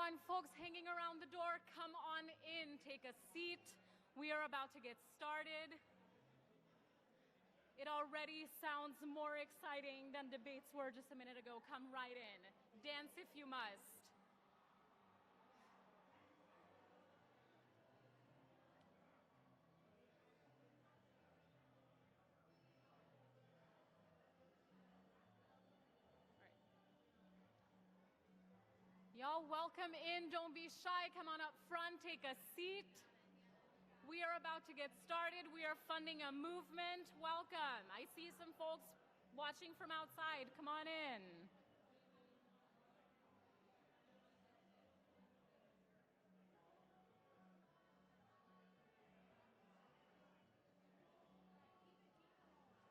everyone. Folks hanging around the door, come on in, take a seat. We are about to get started. It already sounds more exciting than debates were just a minute ago. Come right in. Dance if you must. Y'all, welcome in. Don't be shy. Come on up front. Take a seat. We are about to get started. We are funding a movement. Welcome. I see some folks watching from outside. Come on in.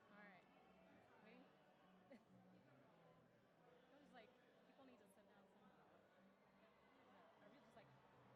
All right. Wait. There's like, people need to sit down. Are we just like starting? Yeah. Yeah.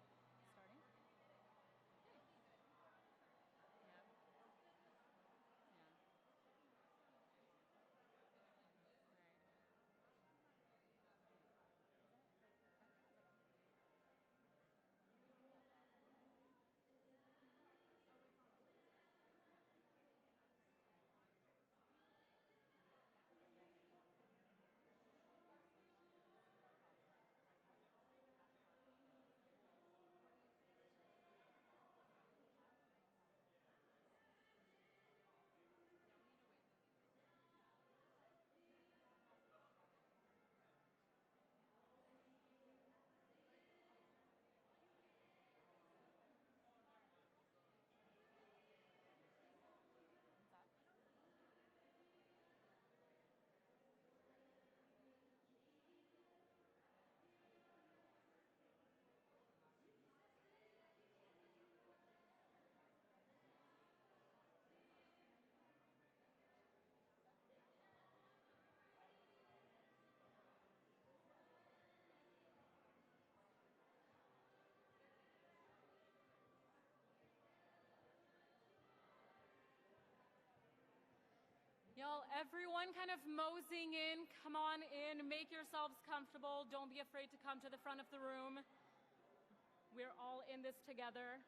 Y'all, everyone kind of moseying in. Come on in, make yourselves comfortable. Don't be afraid to come to the front of the room. We're all in this together.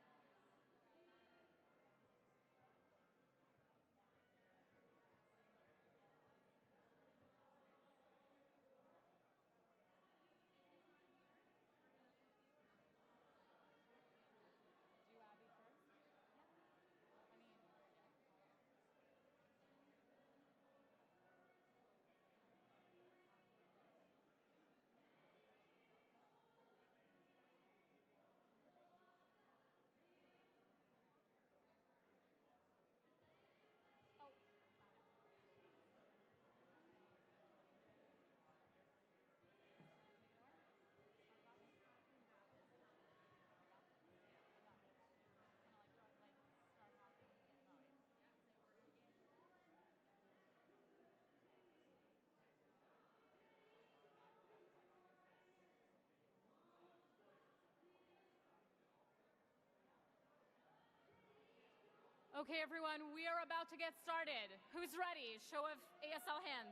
Okay, everyone, we are about to get started. Who's ready? Show of ASL hands.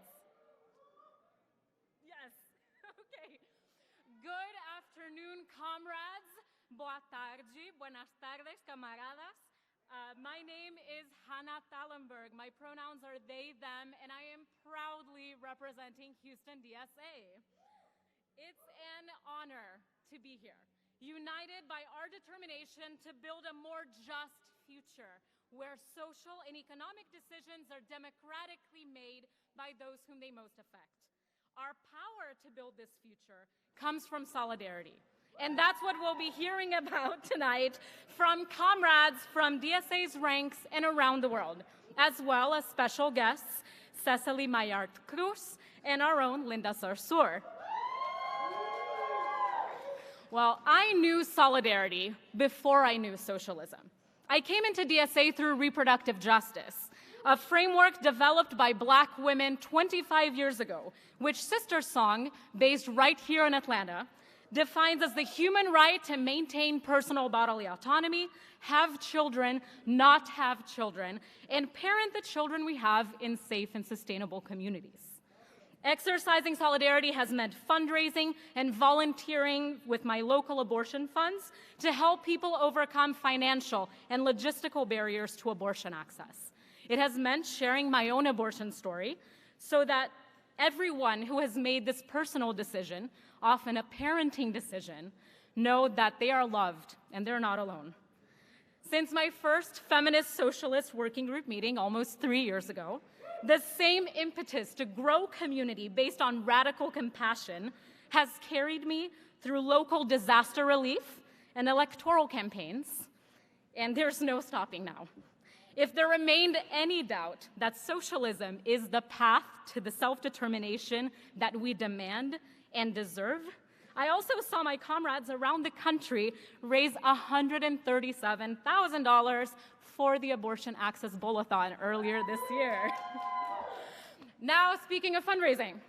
Yes. Okay. Good afternoon, comrades. Boa tarde. Buenas tardes, camaradas. My name is Hannah Thallenberg. My pronouns are they, them, and I am proudly representing Houston DSA. It's an honor to be here, united by our determination to build a more just future where social and economic decisions are democratically made by those whom they most affect. Our power to build this future comes from solidarity. And that's what we'll be hearing about tonight from comrades from DSA's ranks and around the world, as well as special guests, Cecily Maillard Cruz and our own Linda Sarsour. Well, I knew solidarity before I knew socialism. I came into DSA through reproductive justice, a framework developed by Black women 25 years ago, which Sister Song, based right here in Atlanta, defines as the human right to maintain personal bodily autonomy, have children, not have children, and parent the children we have in safe and sustainable communities. Exercising solidarity has meant fundraising and volunteering with my local abortion funds to help people overcome financial and logistical barriers to abortion access. It has meant sharing my own abortion story so that everyone who has made this personal decision, often a parenting decision, know that they are loved and they're not alone. Since my first feminist socialist working group meeting almost 3 years ago, the same impetus to grow community based on radical compassion has carried me through local disaster relief and electoral campaigns, and there's no stopping now. If there remained any doubt that socialism is the path to the self-determination that we demand and deserve, I also saw my comrades around the country raise $137,000 for the Abortion Access Bowl-a-thon earlier this year. Now, speaking of fundraising,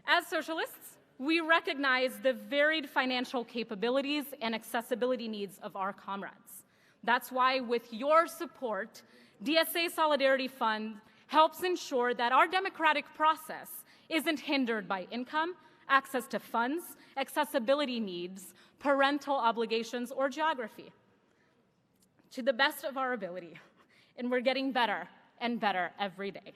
as socialists, we recognize the varied financial capabilities and accessibility needs of our comrades. That's why, with your support, DSA Solidarity Fund helps ensure that our democratic process isn't hindered by income, access to funds, accessibility needs, parental obligations, or geography. To the best of our ability, and we're getting better and better every day.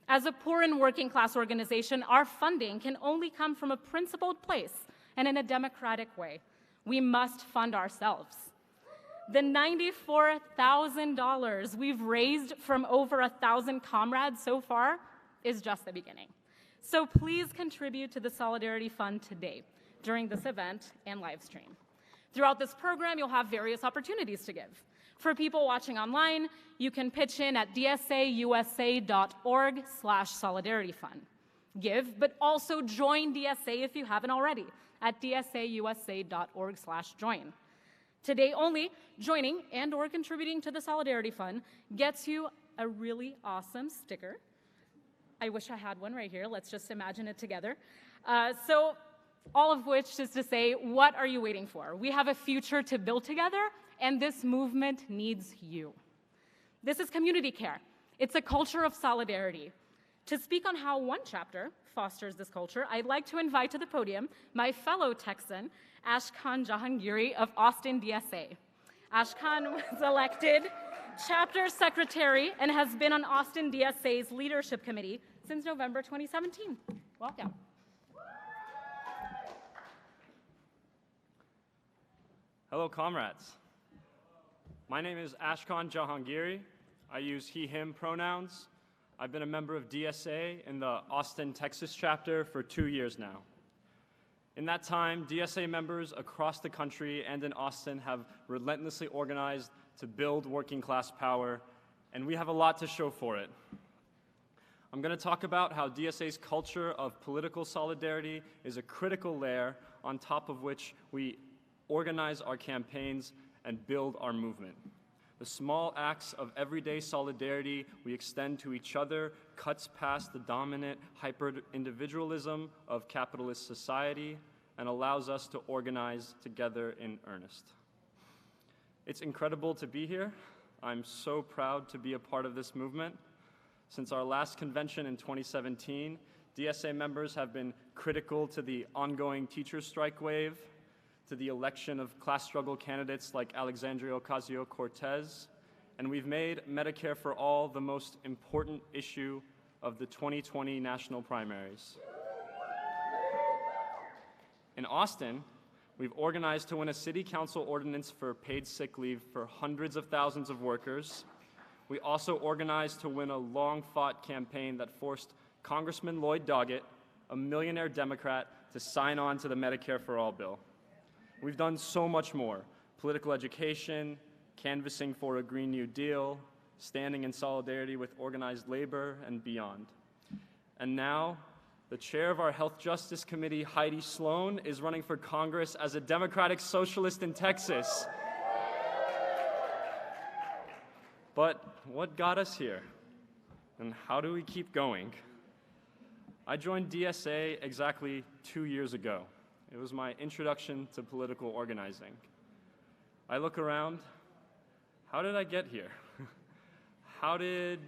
As a poor and working class organization, our funding can only come from a principled place and in a democratic way. We must fund ourselves. The $94,000 we've raised from over 1,000 comrades so far is just the beginning. So please contribute to the Solidarity Fund today during this event and live stream. Throughout this program, you'll have various opportunities to give. For people watching online, you can pitch in at dsausa.org/solidarityfund. Give, but also join DSA if you haven't already at dsausa.org/join. Today only, joining and or contributing to the Solidarity Fund gets you a really awesome sticker. I wish I had one right here. Let's just imagine it together. So all of which is to say, what are you waiting for? We have a future to build together, and this movement needs you. This is community care. It's a culture of solidarity. To speak on how one chapter fosters this culture, I'd like to invite to the podium my fellow Texan, Ashkan Jahangiri of Austin DSA. Ashkan was elected chapter secretary and has been on Austin DSA's leadership committee since November 2017. Welcome. Hello, comrades. My name is Ashkan Jahangiri. I use he, him pronouns. I've been a member of DSA in the Austin, Texas chapter for 2 years now. In that time, DSA members across the country and in Austin have relentlessly organized to build working class power, and we have a lot to show for it. I'm going to talk about how DSA's culture of political solidarity is a critical layer on top of which we organize our campaigns and build our movement. The small acts of everyday solidarity we extend to each other cuts past the dominant hyper-individualism of capitalist society and allows us to organize together in earnest. It's incredible to be here. I'm so proud to be a part of this movement. Since our last convention in 2017, DSA members have been critical to the ongoing teachers' strike wave, to the election of class struggle candidates like Alexandria Ocasio-Cortez, and we've made Medicare for All the most important issue of the 2020 national primaries. In Austin, we've organized to win a city council ordinance for paid sick leave for hundreds of thousands of workers. We also organized to win a long-fought campaign that forced Congressman Lloyd Doggett, a millionaire Democrat, to sign on to the Medicare for All bill. We've done so much more: political education, canvassing for a Green New Deal, standing in solidarity with organized labor, and beyond. And now, the chair of our Health Justice Committee, Heidi Sloan, is running for Congress as a Democratic Socialist in Texas. But what got us here? And how do we keep going? I joined DSA exactly 2 years ago. It was my introduction to political organizing. I look around. How did I get here? How did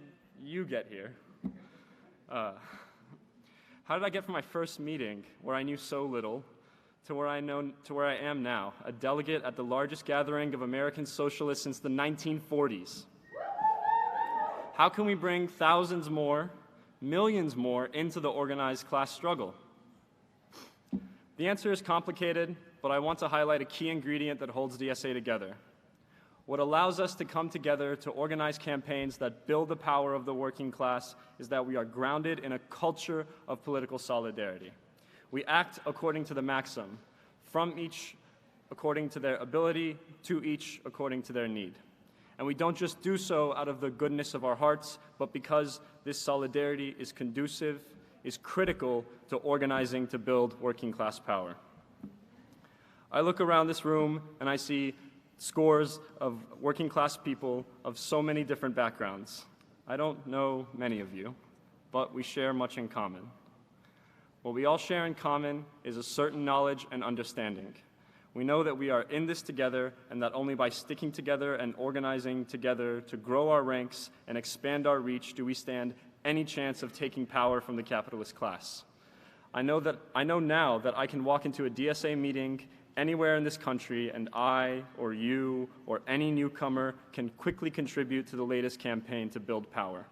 you get here? How did I get from my first meeting, where I knew so little, to where I am now, a delegate at the largest gathering of American socialists since the 1940s? How can we bring thousands more, millions more into the organized class struggle? The answer is complicated, but I want to highlight a key ingredient that holds DSA together. What allows us to come together to organize campaigns that build the power of the working class is that we are grounded in a culture of political solidarity. We act according to the maxim, from each according to their ability, to each according to their need. And we don't just do so out of the goodness of our hearts, but because this solidarity is conducive, is critical to organizing to build working class power. I look around this room and I see scores of working class people of so many different backgrounds. I don't know many of you, but we share much in common. What we all share in common is a certain knowledge and understanding. We know that we are in this together, and that only by sticking together and organizing together to grow our ranks and expand our reach do we stand any chance of taking power from the capitalist class. I know now that I can walk into a DSA meeting anywhere in this country, and I, or you, or any newcomer can quickly contribute to the latest campaign to build power.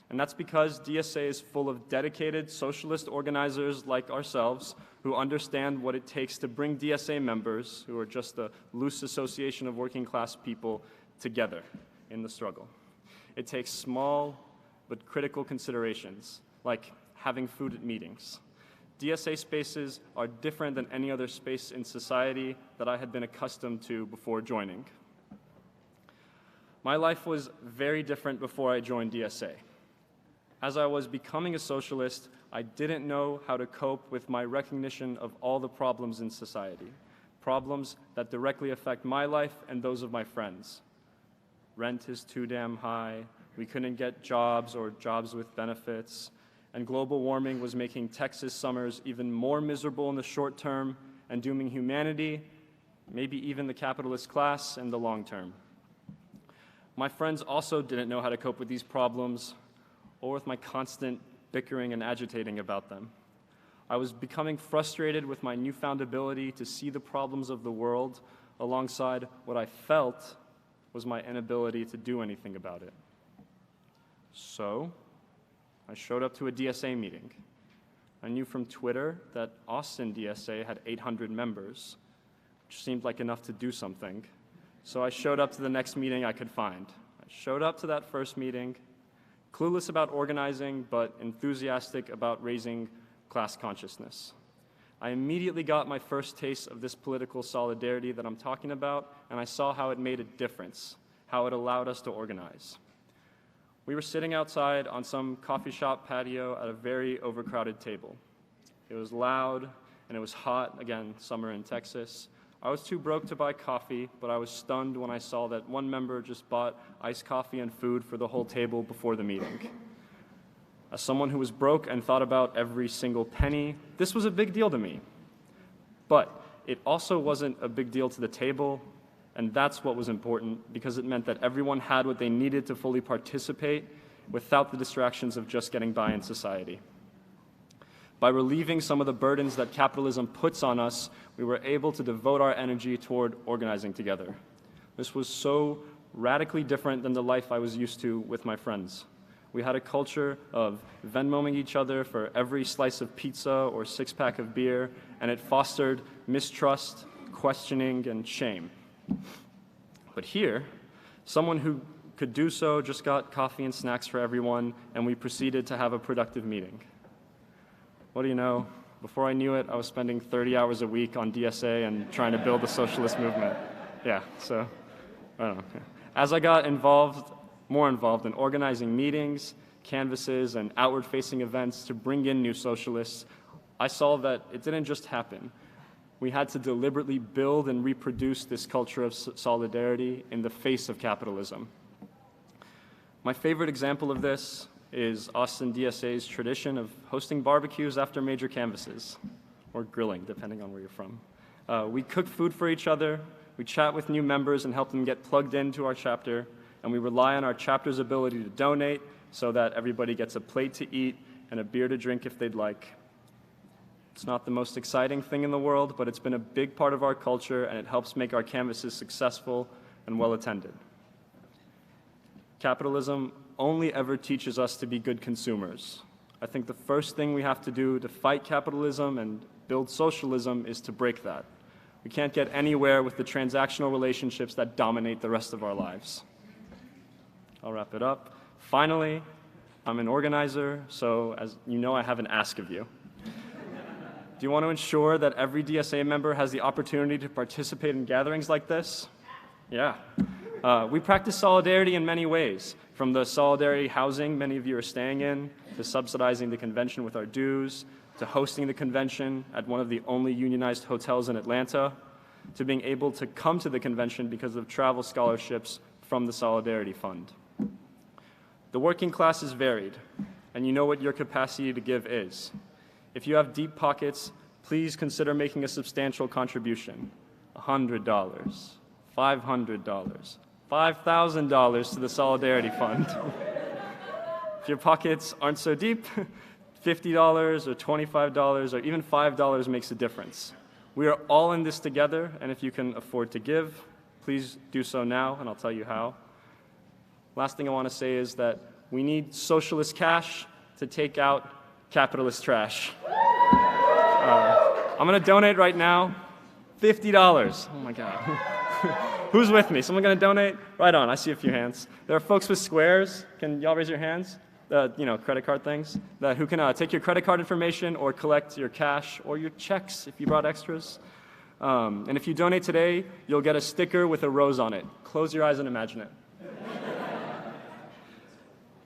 And that's because DSA is full of dedicated socialist organizers like ourselves who understand what it takes to bring DSA members, who are just a loose association of working class people, together in the struggle. It takes small but critical considerations, like having food at meetings. DSA spaces are different than any other space in society that I had been accustomed to before joining. My life was very different before I joined DSA. As I was becoming a socialist, I didn't know how to cope with my recognition of all the problems in society, problems that directly affect my life and those of my friends. Rent is too damn high, we couldn't get jobs or jobs with benefits, and global warming was making Texas summers even more miserable in the short term and dooming humanity, maybe even the capitalist class, in the long term. My friends also didn't know how to cope with these problems or with my constant bickering and agitating about them. I was becoming frustrated with my newfound ability to see the problems of the world alongside what I felt was my inability to do anything about it. So, I showed up to a DSA meeting. I knew from Twitter that Austin DSA had 800 members, which seemed like enough to do something. So I showed up to the next meeting I could find. I showed up to that first meeting, clueless about organizing, but enthusiastic about raising class consciousness. I immediately got my first taste of this political solidarity that I'm talking about, and I saw how it made a difference, how it allowed us to organize. We were sitting outside on some coffee shop patio at a very overcrowded table. It was loud and it was hot, again, summer in Texas. I was too broke to buy coffee, but I was stunned when I saw that one member just bought iced coffee and food for the whole table before the meeting. As someone who was broke and thought about every single penny, this was a big deal to me. But it also wasn't a big deal to the table, and that's what was important, because it meant that everyone had what they needed to fully participate without the distractions of just getting by in society. By relieving some of the burdens that capitalism puts on us, we were able to devote our energy toward organizing together. This was so radically different than the life I was used to with my friends. We had a culture of Venmoing each other for every slice of pizza or six-pack of beer, and it fostered mistrust, questioning, and shame. But here, someone who could do so just got coffee and snacks for everyone, and we proceeded to have a productive meeting. What do you know? Before I knew it, I was spending 30 hours a week on DSA and trying to build the socialist movement. Yeah, so, I don't know. As I got more involved in organizing meetings, canvases, and outward-facing events to bring in new socialists, I saw that it didn't just happen. We had to deliberately build and reproduce this culture of solidarity in the face of capitalism. My favorite example of this is Austin DSA's tradition of hosting barbecues after major canvases, or grilling, depending on where you're from. We cook food for each other, we chat with new members and help them get plugged into our chapter, and we rely on our chapter's ability to donate so that everybody gets a plate to eat and a beer to drink if they'd like. It's not the most exciting thing in the world, but it's been a big part of our culture, and it helps make our canvases successful and well-attended. Capitalism only ever teaches us to be good consumers. I think the first thing we have to do to fight capitalism and build socialism is to break that. We can't get anywhere with the transactional relationships that dominate the rest of our lives. I'll wrap it up. Finally, I'm an organizer, so as you know, I have an ask of you. Do you want to ensure that every DSA member has the opportunity to participate in gatherings like this? Yeah. We practice solidarity in many ways, from the solidarity housing many of you are staying in, to subsidizing the convention with our dues, to hosting the convention at one of the only unionized hotels in Atlanta, to being able to come to the convention because of travel scholarships from the Solidarity Fund. The working class is varied, and you know what your capacity to give is. If you have deep pockets, please consider making a substantial contribution. $100, $500, $5,000 to the Solidarity Fund. If your pockets aren't so deep, $50 or $25 or even $5 makes a difference. We are all in this together, and if you can afford to give, please do so now, and I'll tell you how. Last thing I want to say is that we need socialist cash to take out capitalist trash. I'm going to donate right now, $50. Oh my God. Who's with me? Someone going to donate? Right on, I see a few hands. There are folks with squares. Can y'all raise your hands? Credit card things. Who can take your credit card information or collect your cash or your checks if you brought extras. And if you donate today, you'll get a sticker with a rose on it. Close your eyes and imagine it.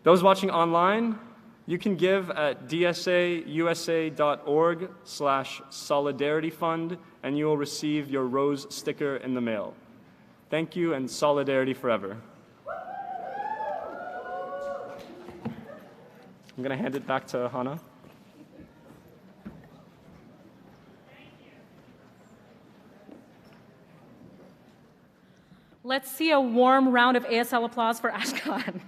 Those watching online, you can give at dsausa.org/solidarityfund, and you will receive your rose sticker in the mail. Thank you, and solidarity forever. I'm going to hand it back to Hannah. Let's see a warm round of ASL applause for Ashkan.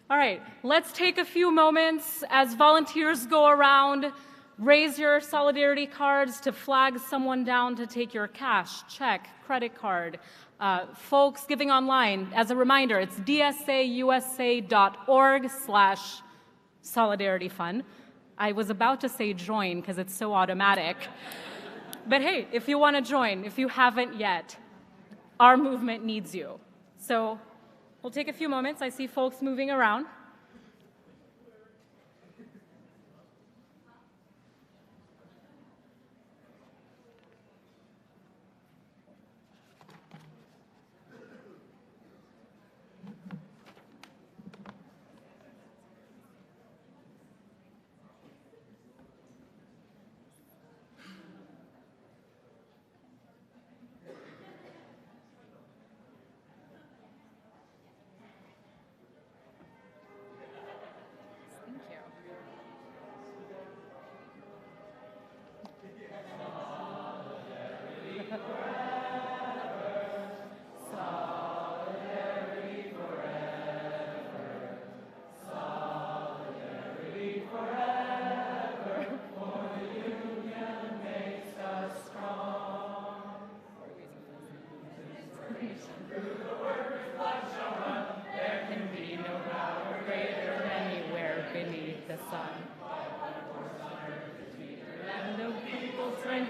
All right, let's take a few moments as volunteers go around. Raise your solidarity cards to flag someone down to take your cash, check, credit card. Folks giving online, as a reminder, it's dsausa.org/solidarityfund. I was about to say join because it's so automatic. But hey, if you want to join, if you haven't yet, our movement needs you. So we'll take a few moments. I see folks moving around.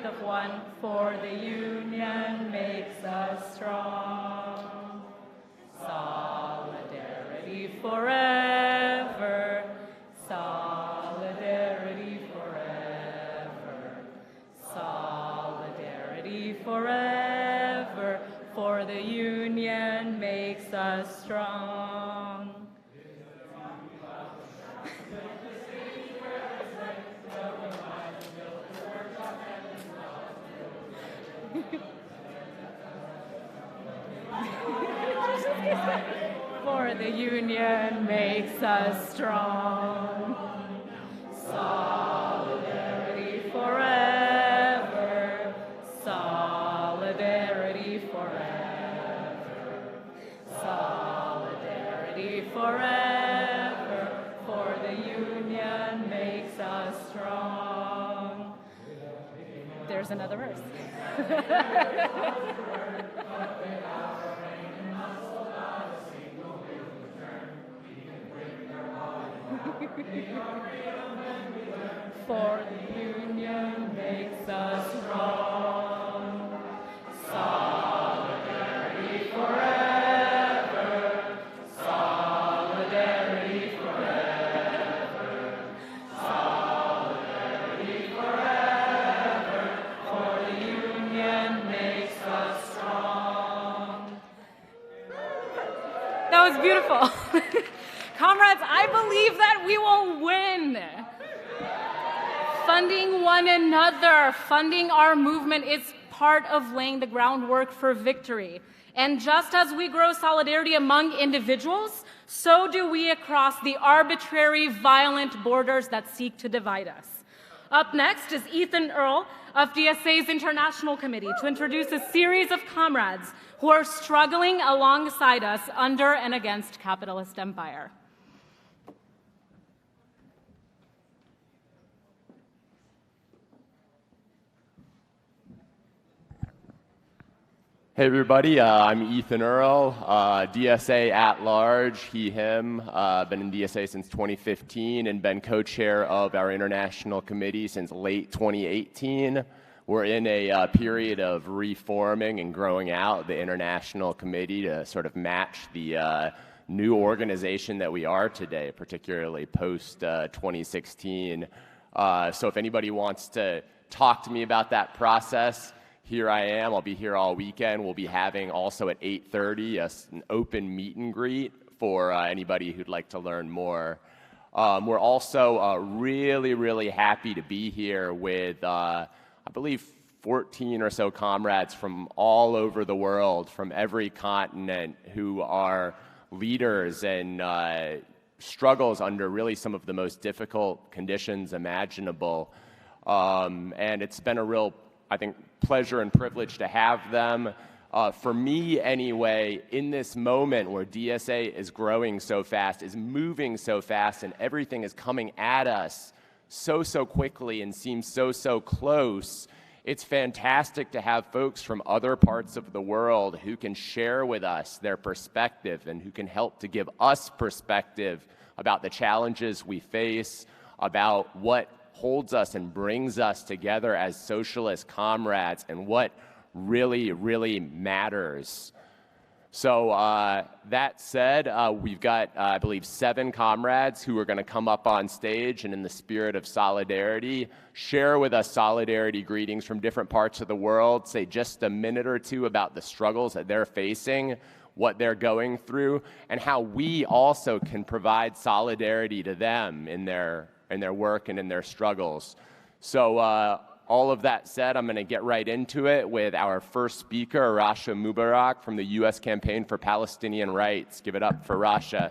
Of one, for the union makes us strong. Solidarity forever, solidarity forever, solidarity forever, for the union makes us strong. For the union makes us strong. Solidarity forever. Solidarity forever. Solidarity forever. For the union. there's another verse. For the union makes us strong. Solidarity forever. Solidarity forever. Solidarity forever. For the union makes us strong. That was beautiful. Comrades, I believe that we will win. Funding one another, funding our movement is part of laying the groundwork for victory. And just as we grow solidarity among individuals, so do we across the arbitrary, violent borders that seek to divide us. Up next is Ethan Earle of DSA's International Committee to introduce a series of comrades who are struggling alongside us under and against capitalist empire. Hey everybody, I'm Ethan Earle, DSA at large, he, him, been in DSA since 2015 and been co-chair of our international committee since late 2018. We're in a period of reforming and growing out the international committee to sort of match the new organization that we are today, particularly post 2016. So if anybody wants to talk to me about that process, here I am. I'll be here all weekend. We'll be having also at 8:30 an open meet and greet for anybody who'd like to learn more. We're also really happy to be here with, I believe, 14 or so comrades from all over the world, from every continent, who are leaders and struggles under really some of the most difficult conditions imaginable. And it's been a real, I think, pleasure and privilege to have them. For me, anyway, in this moment where DSA is growing so fast, is moving so fast, and everything is coming at us so quickly and seems so close, it's fantastic to have folks from other parts of the world who can share with us their perspective and who can help to give us perspective about the challenges we face, about what holds us and brings us together as socialist comrades and what really matters. So that said, we've got, I believe, 7 comrades who are going to come up on stage and in the spirit of solidarity, share with us solidarity greetings from different parts of the world, say just a minute or two about the struggles that they're facing, what they're going through, and how we also can provide solidarity to them in their work and in their struggles. So all of that said, I'm going to get right into it with our first speaker, Rasha Mubarak from the U.S. Campaign for Palestinian Rights. Give it up for Rasha.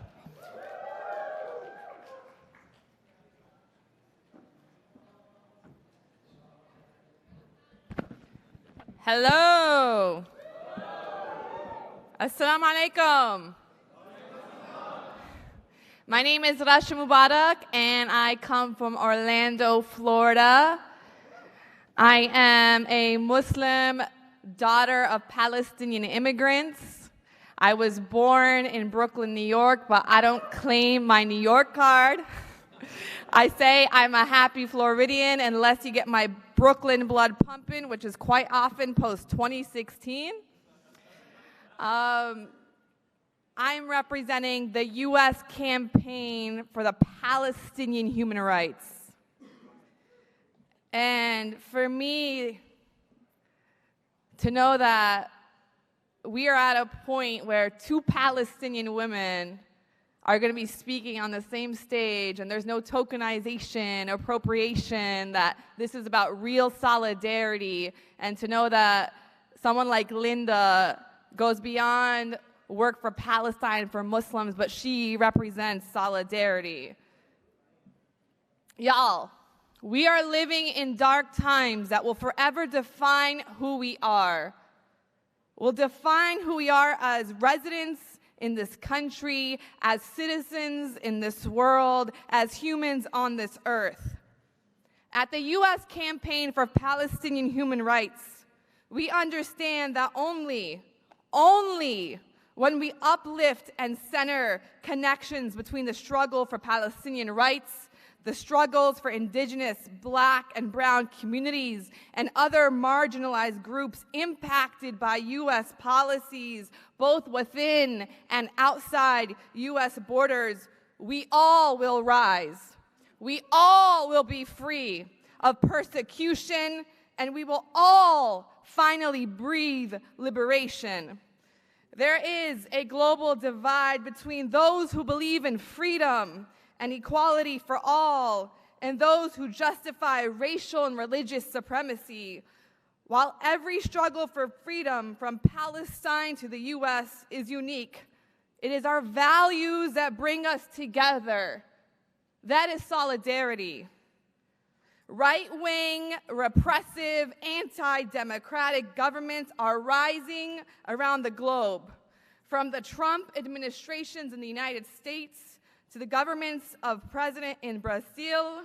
Hello. Assalamu alaikum. My name is Rasha Mubarak, and I come from Orlando, Florida. I am a Muslim daughter of Palestinian immigrants. I was born in Brooklyn, New York, but I don't claim my New York card. I say I'm a happy Floridian unless you get my Brooklyn blood pumping, which is quite often post-2016. I'm representing the U.S. Campaign for the Palestinian Human Rights. And for me to know that we are at a point where 2 Palestinian women are going to be speaking on the same stage, and there's no tokenization, appropriation, that this is about real solidarity, and to know that someone like Linda goes beyond work for Palestine, for Muslims, but she represents solidarity. Y'all, we are living in dark times that will forever define who we are. Will define who we are as residents in this country, as citizens in this world, as humans on this earth. At the U.S. Campaign for Palestinian Human Rights, we understand that only when we uplift and center connections between the struggle for Palestinian rights, the struggles for indigenous, Black, and brown communities, and other marginalized groups impacted by U.S. policies, both within and outside U.S. borders, we all will rise. We all will be free of persecution, and we will all finally breathe liberation. There is a global divide between those who believe in freedom and equality for all and those who justify racial and religious supremacy. While every struggle for freedom from Palestine to the U.S. is unique, it is our values that bring us together. That is solidarity. Right-wing, repressive, anti-democratic governments are rising around the globe, from the Trump administrations in the United States to the governments of presidents in Brazil,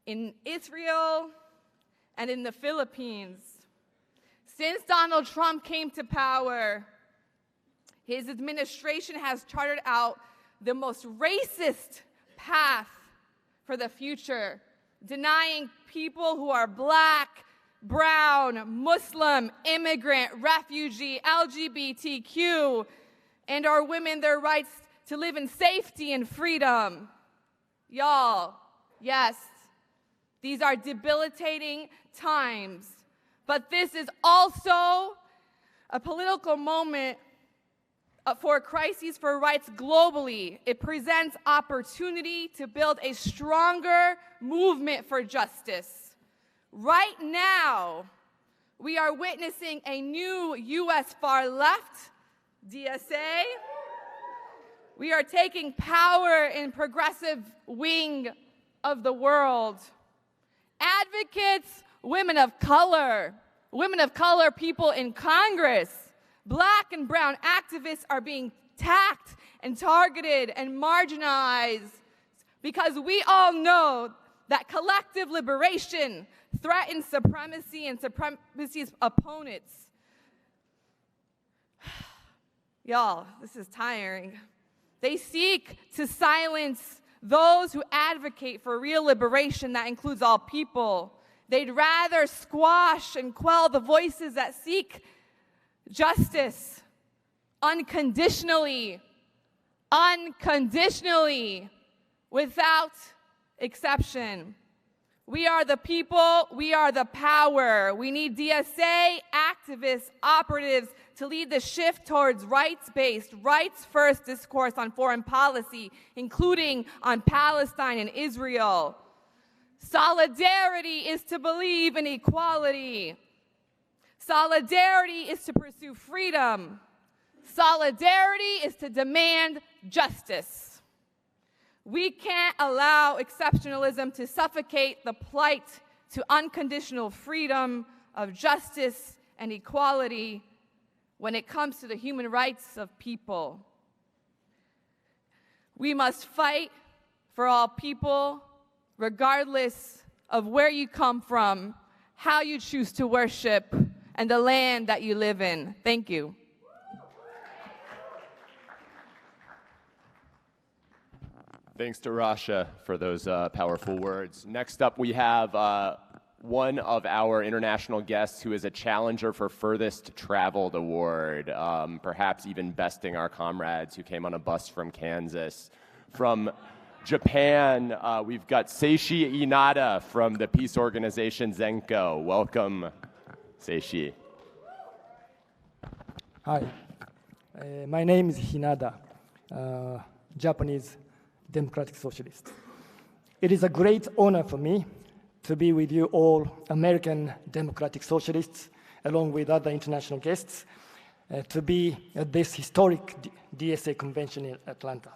in Israel, and in the Philippines. Since Donald Trump came to power, his administration has charted out the most racist path for the future, denying people who are Black, brown, Muslim, immigrant, refugee, LGBTQ, and our women their rights to live in safety and freedom. Y'all, yes, these are debilitating times, but this is also a political moment for crises for rights globally. It presents opportunity to build a stronger movement for justice. Right now, we are witnessing a new U.S. far left, DSA. We are taking power in progressive wing of the world. Advocates, women of color, people in Congress, Black and brown activists are being attacked and targeted and marginalized because we all know that collective liberation threatens supremacy and supremacy's opponents. Y'all, this is tiring. They seek to silence those who advocate for real liberation that includes all people. They'd rather squash and quell the voices that seek justice unconditionally, without exception. We are the people, we are the power. We need DSA, activists, operatives to lead the shift towards rights-based, rights-first discourse on foreign policy, including on Palestine and Israel. Solidarity is to believe in equality. Solidarity is to pursue freedom. Solidarity is to demand justice. We can't allow exceptionalism to suffocate the plight to unconditional freedom of justice and equality when it comes to the human rights of people. We must fight for all people, regardless of where you come from, how you choose to worship, and the land that you live in. Thank you. Thanks to Rasha for those powerful words. Next up, we have one of our international guests who is a challenger for Furthest Traveled Award, perhaps even besting our comrades who came on a bus from Kansas. From Japan, we've got Seishi Inada from the peace organization Zenko. Welcome, Seishi. Hi, my name is Hinada, Japanese Democratic Socialist. It is a great honor for me to be with you all American Democratic Socialists, along with other international guests, to be at this historic DSA convention in Atlanta.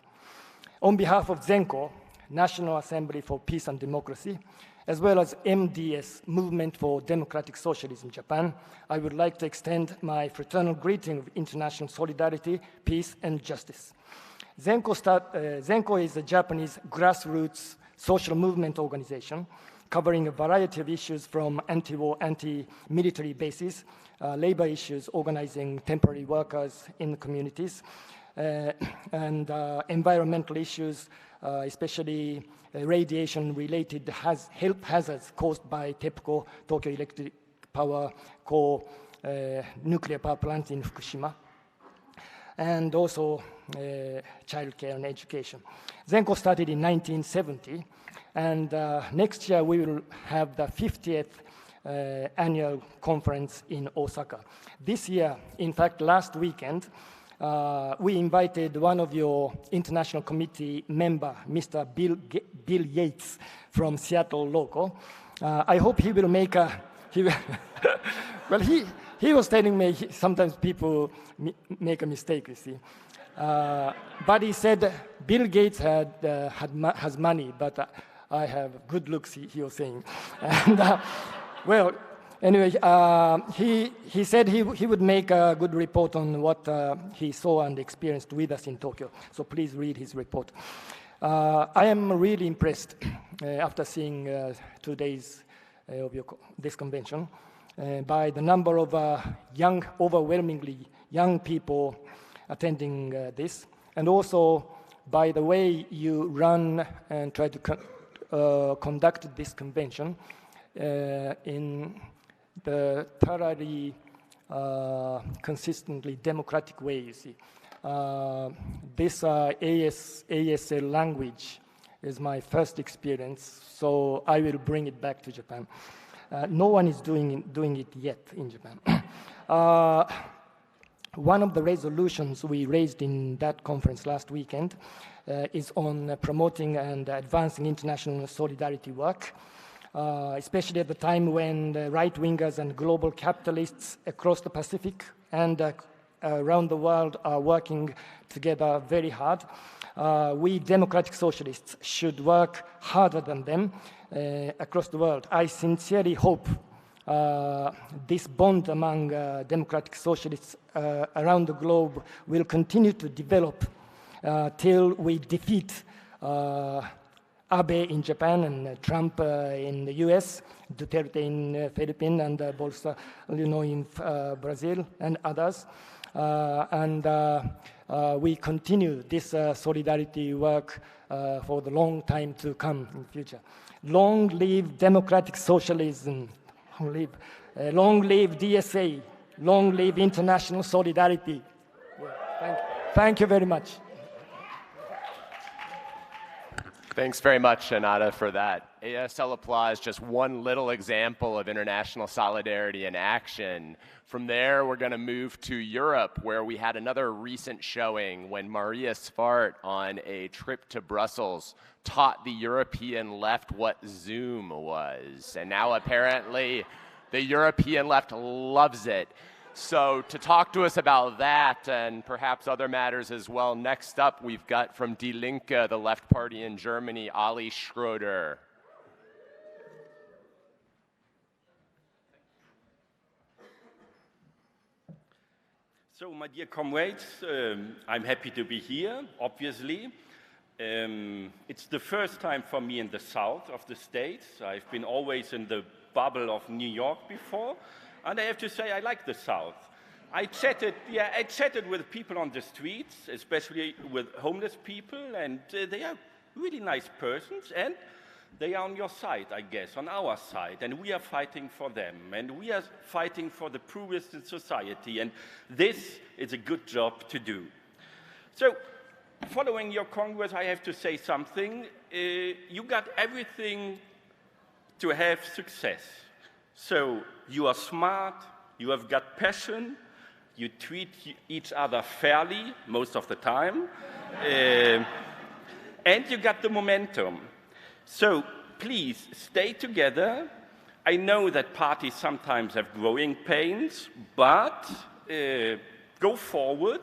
On behalf of Zenko, National Assembly for Peace and Democracy, as well as MDS, Movement for Democratic Socialism Japan, I would like to extend my fraternal greeting of international solidarity, peace, and justice. Zenko is a Japanese grassroots social movement organization covering a variety of issues from anti-war, anti-military bases, labor issues, organizing temporary workers in the communities, and environmental issues, especially radiation-related health hazards caused by TEPCO, Tokyo Electric Power Co. Nuclear power plant in Fukushima, and also childcare and education. Zenko started in 1970, and next year we will have the 50th annual conference in Osaka. This year, in fact, last weekend, we invited one of your international committee member, Mr. Bill Yates from Seattle local. I hope he will make a, well, he was telling me sometimes people make a mistake, you see. But he said Bill Gates has money, but I have good looks, he was saying. And, well, anyway, he said he would make a good report on what he saw and experienced with us in Tokyo. So please read his report. I am really impressed after seeing 2 days of this convention by the number of young, overwhelmingly young people attending this, and also by the way you run and try to conduct this convention in the thoroughly, consistently democratic way, you see. This ASL language is my first experience, so I will bring it back to Japan. No one is doing it yet in Japan. One of the resolutions we raised in that conference last weekend is on promoting and advancing international solidarity work, especially at the time when the right-wingers and global capitalists across the Pacific and around the world are working together very hard. We democratic socialists should work harder than them across the world. I sincerely hope this bond among democratic socialists around the globe will continue to develop till we defeat Abe in Japan and Trump in the US, Duterte in Philippines, and Bolsonaro in Brazil, and others. We continue this solidarity work for the long time to come in the future. Long live democratic socialism. Long live DSA. Long live international solidarity. Yeah, thank you very much. Thanks very much, Anata, for that. ASL Applause, just one little example of international solidarity in action. From there, we're going to move to Europe, where we had another recent showing when Maria Svart, on a trip to Brussels, taught the European left what Zoom was. And now apparently the European left loves it. So to talk to us about that and perhaps other matters as well, next up we've got from Die Linke, the left party in Germany, Ali Schroeder. So, my dear comrades, I'm happy to be here, obviously. It's the first time for me in the south of the States. I've been always in the bubble of New York before, and I have to say I like the south. I chatted with people on the streets, especially with homeless people, and they are really nice persons, and they are on your side, I guess, on our side, and we are fighting for them, and we are fighting for the poorest in society, and this is a good job to do. So, following your Congress, I have to say something. You got everything to have success. So, you are smart, you have got passion, you treat each other fairly, most of the time, and you got the momentum. So please stay together. I know that parties sometimes have growing pains, but go forward,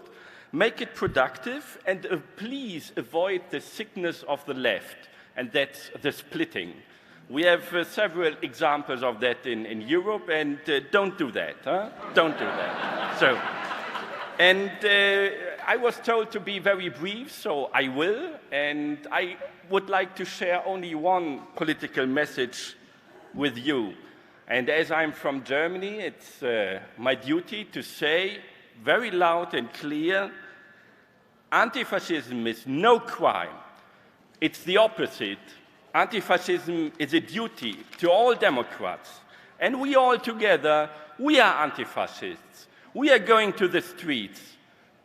make it productive, and please avoid the sickness of the left, and that's the splitting. We have several examples of that in Europe, and don't do that. Huh? Don't do that. So, and I was told to be very brief, so I will, and I would like to share only one political message with you. And as I'm from Germany, it's my duty to say very loud and clear, anti-fascism is no crime. It's the opposite. Anti-fascism is a duty to all Democrats. And we all together, we are anti-fascists. We are going to the streets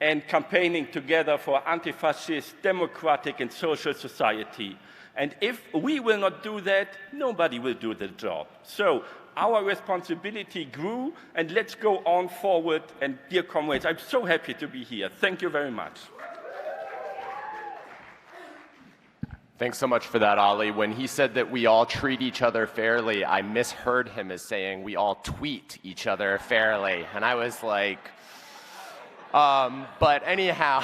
and campaigning together for anti-fascist, democratic and social society. And if we will not do that, nobody will do the job. So our responsibility grew, and let's go on forward. And dear comrades, I'm so happy to be here. Thank you very much. Thanks so much for that, Ali. When he said that we all treat each other fairly, I misheard him as saying we all tweet each other fairly. And I was like, but anyhow,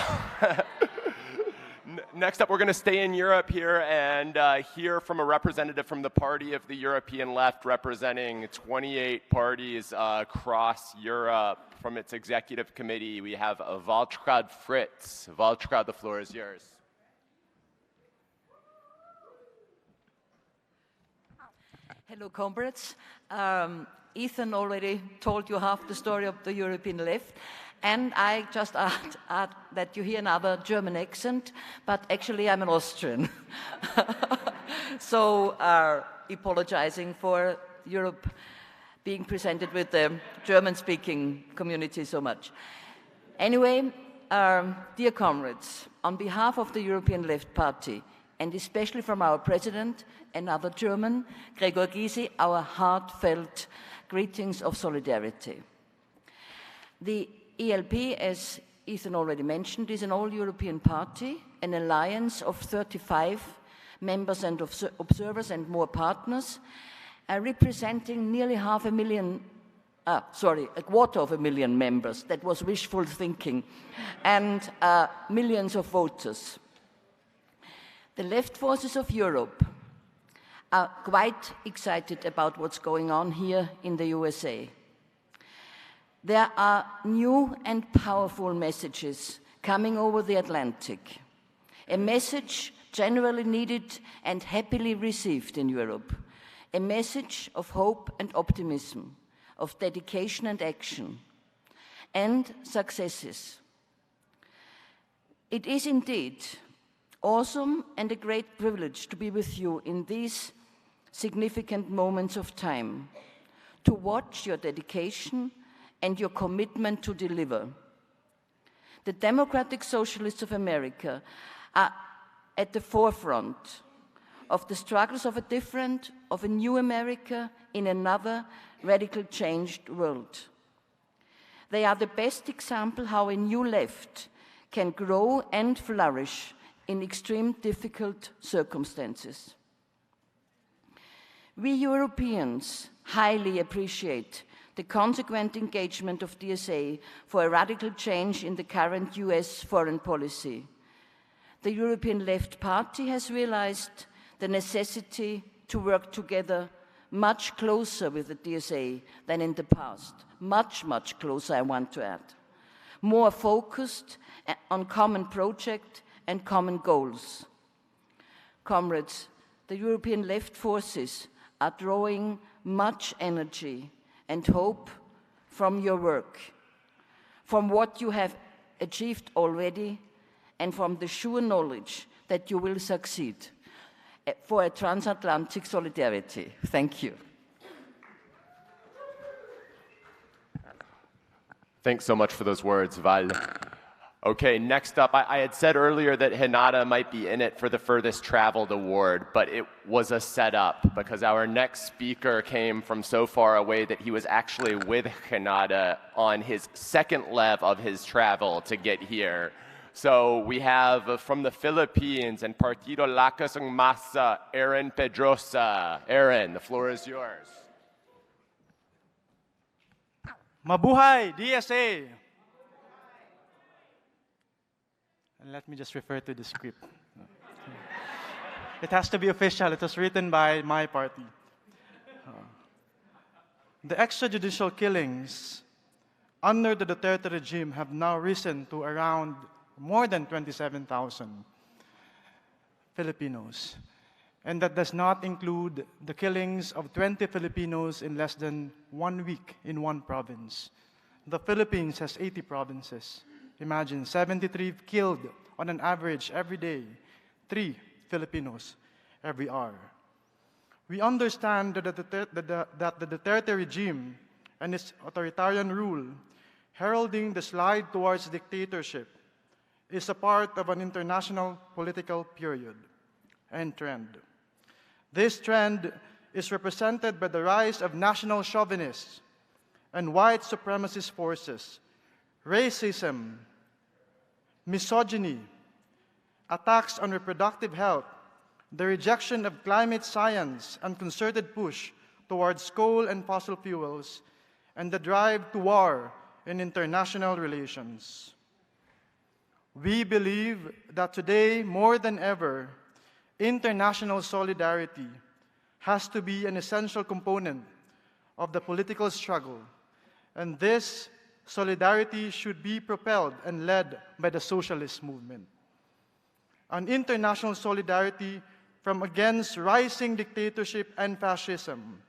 next up we're going to stay in Europe here and hear from a representative from the Party of the European Left representing 28 parties across Europe. From its executive committee, we have Waltraud Fritz. Waltraud, the floor is yours. Hello, comrades. Ethan already told you half the story of the European left, and I just add that you hear another German accent, but actually I'm an Austrian. So apologizing for Europe being presented with the German-speaking community so much. Anyway, dear comrades, on behalf of the European Left Party, and especially from our president, another German, Gregor Gysi, our heartfelt greetings of solidarity. The ELP, as Ethan already mentioned, is an all-European party, an alliance of 35 members and observers and more partners, representing nearly a quarter of a million members. That was wishful thinking, and millions of voters. The left forces of Europe are quite excited about what's going on here in the USA. There are new and powerful messages coming over the Atlantic. A message generally needed and happily received in Europe. A message of hope and optimism, of dedication and action, and successes. It is indeed awesome and a great privilege to be with you in these significant moments of time, to watch your dedication and your commitment to deliver. The Democratic Socialists of America are at the forefront of the struggles of a new America in another radical changed world. They are the best example how a new left can grow and flourish in extreme difficult circumstances. We Europeans highly appreciate the consequent engagement of DSA for a radical change in the current US foreign policy. The European Left Party has realized the necessity to work together much closer with the DSA than in the past. Much, much closer, I want to add. More focused on common project and common goals. Comrades, the European left forces are drawing much energy and hope from your work, from what you have achieved already, and from the sure knowledge that you will succeed for a transatlantic solidarity. Thank you. Thanks so much for those words, Val. Okay, next up, I had said earlier that Renata might be in it for the furthest traveled award, but it was a setup because our next speaker came from so far away that he was actually with Renata on his second leg of his travel to get here. So we have from the Philippines and Partido Lakas ng Masa, Aaron Pedrosa. Aaron, the floor is yours. Mabuhay, DSA! And let me just refer to the script. It has to be official. It was written by my party. The extrajudicial killings under the Duterte regime have now risen to around more than 27,000 Filipinos. and that does not include the killings of 20 Filipinos in less than 1 week in one province. The Philippines has 80 provinces. Imagine, 73 killed on an average every day, 3 Filipinos every hour. We understand that the Duterte regime and its authoritarian rule, heralding the slide towards dictatorship, is a part of an international political period and trend. This trend is represented by the rise of national chauvinists and white supremacist forces, racism, misogyny, attacks on reproductive health, the rejection of climate science and concerted push towards coal and fossil fuels, and the drive to war in international relations. We believe that today, more than ever, international solidarity has to be an essential component of the political struggle, and this solidarity should be propelled and led by the socialist movement. An international solidarity from against rising dictatorship and fascism.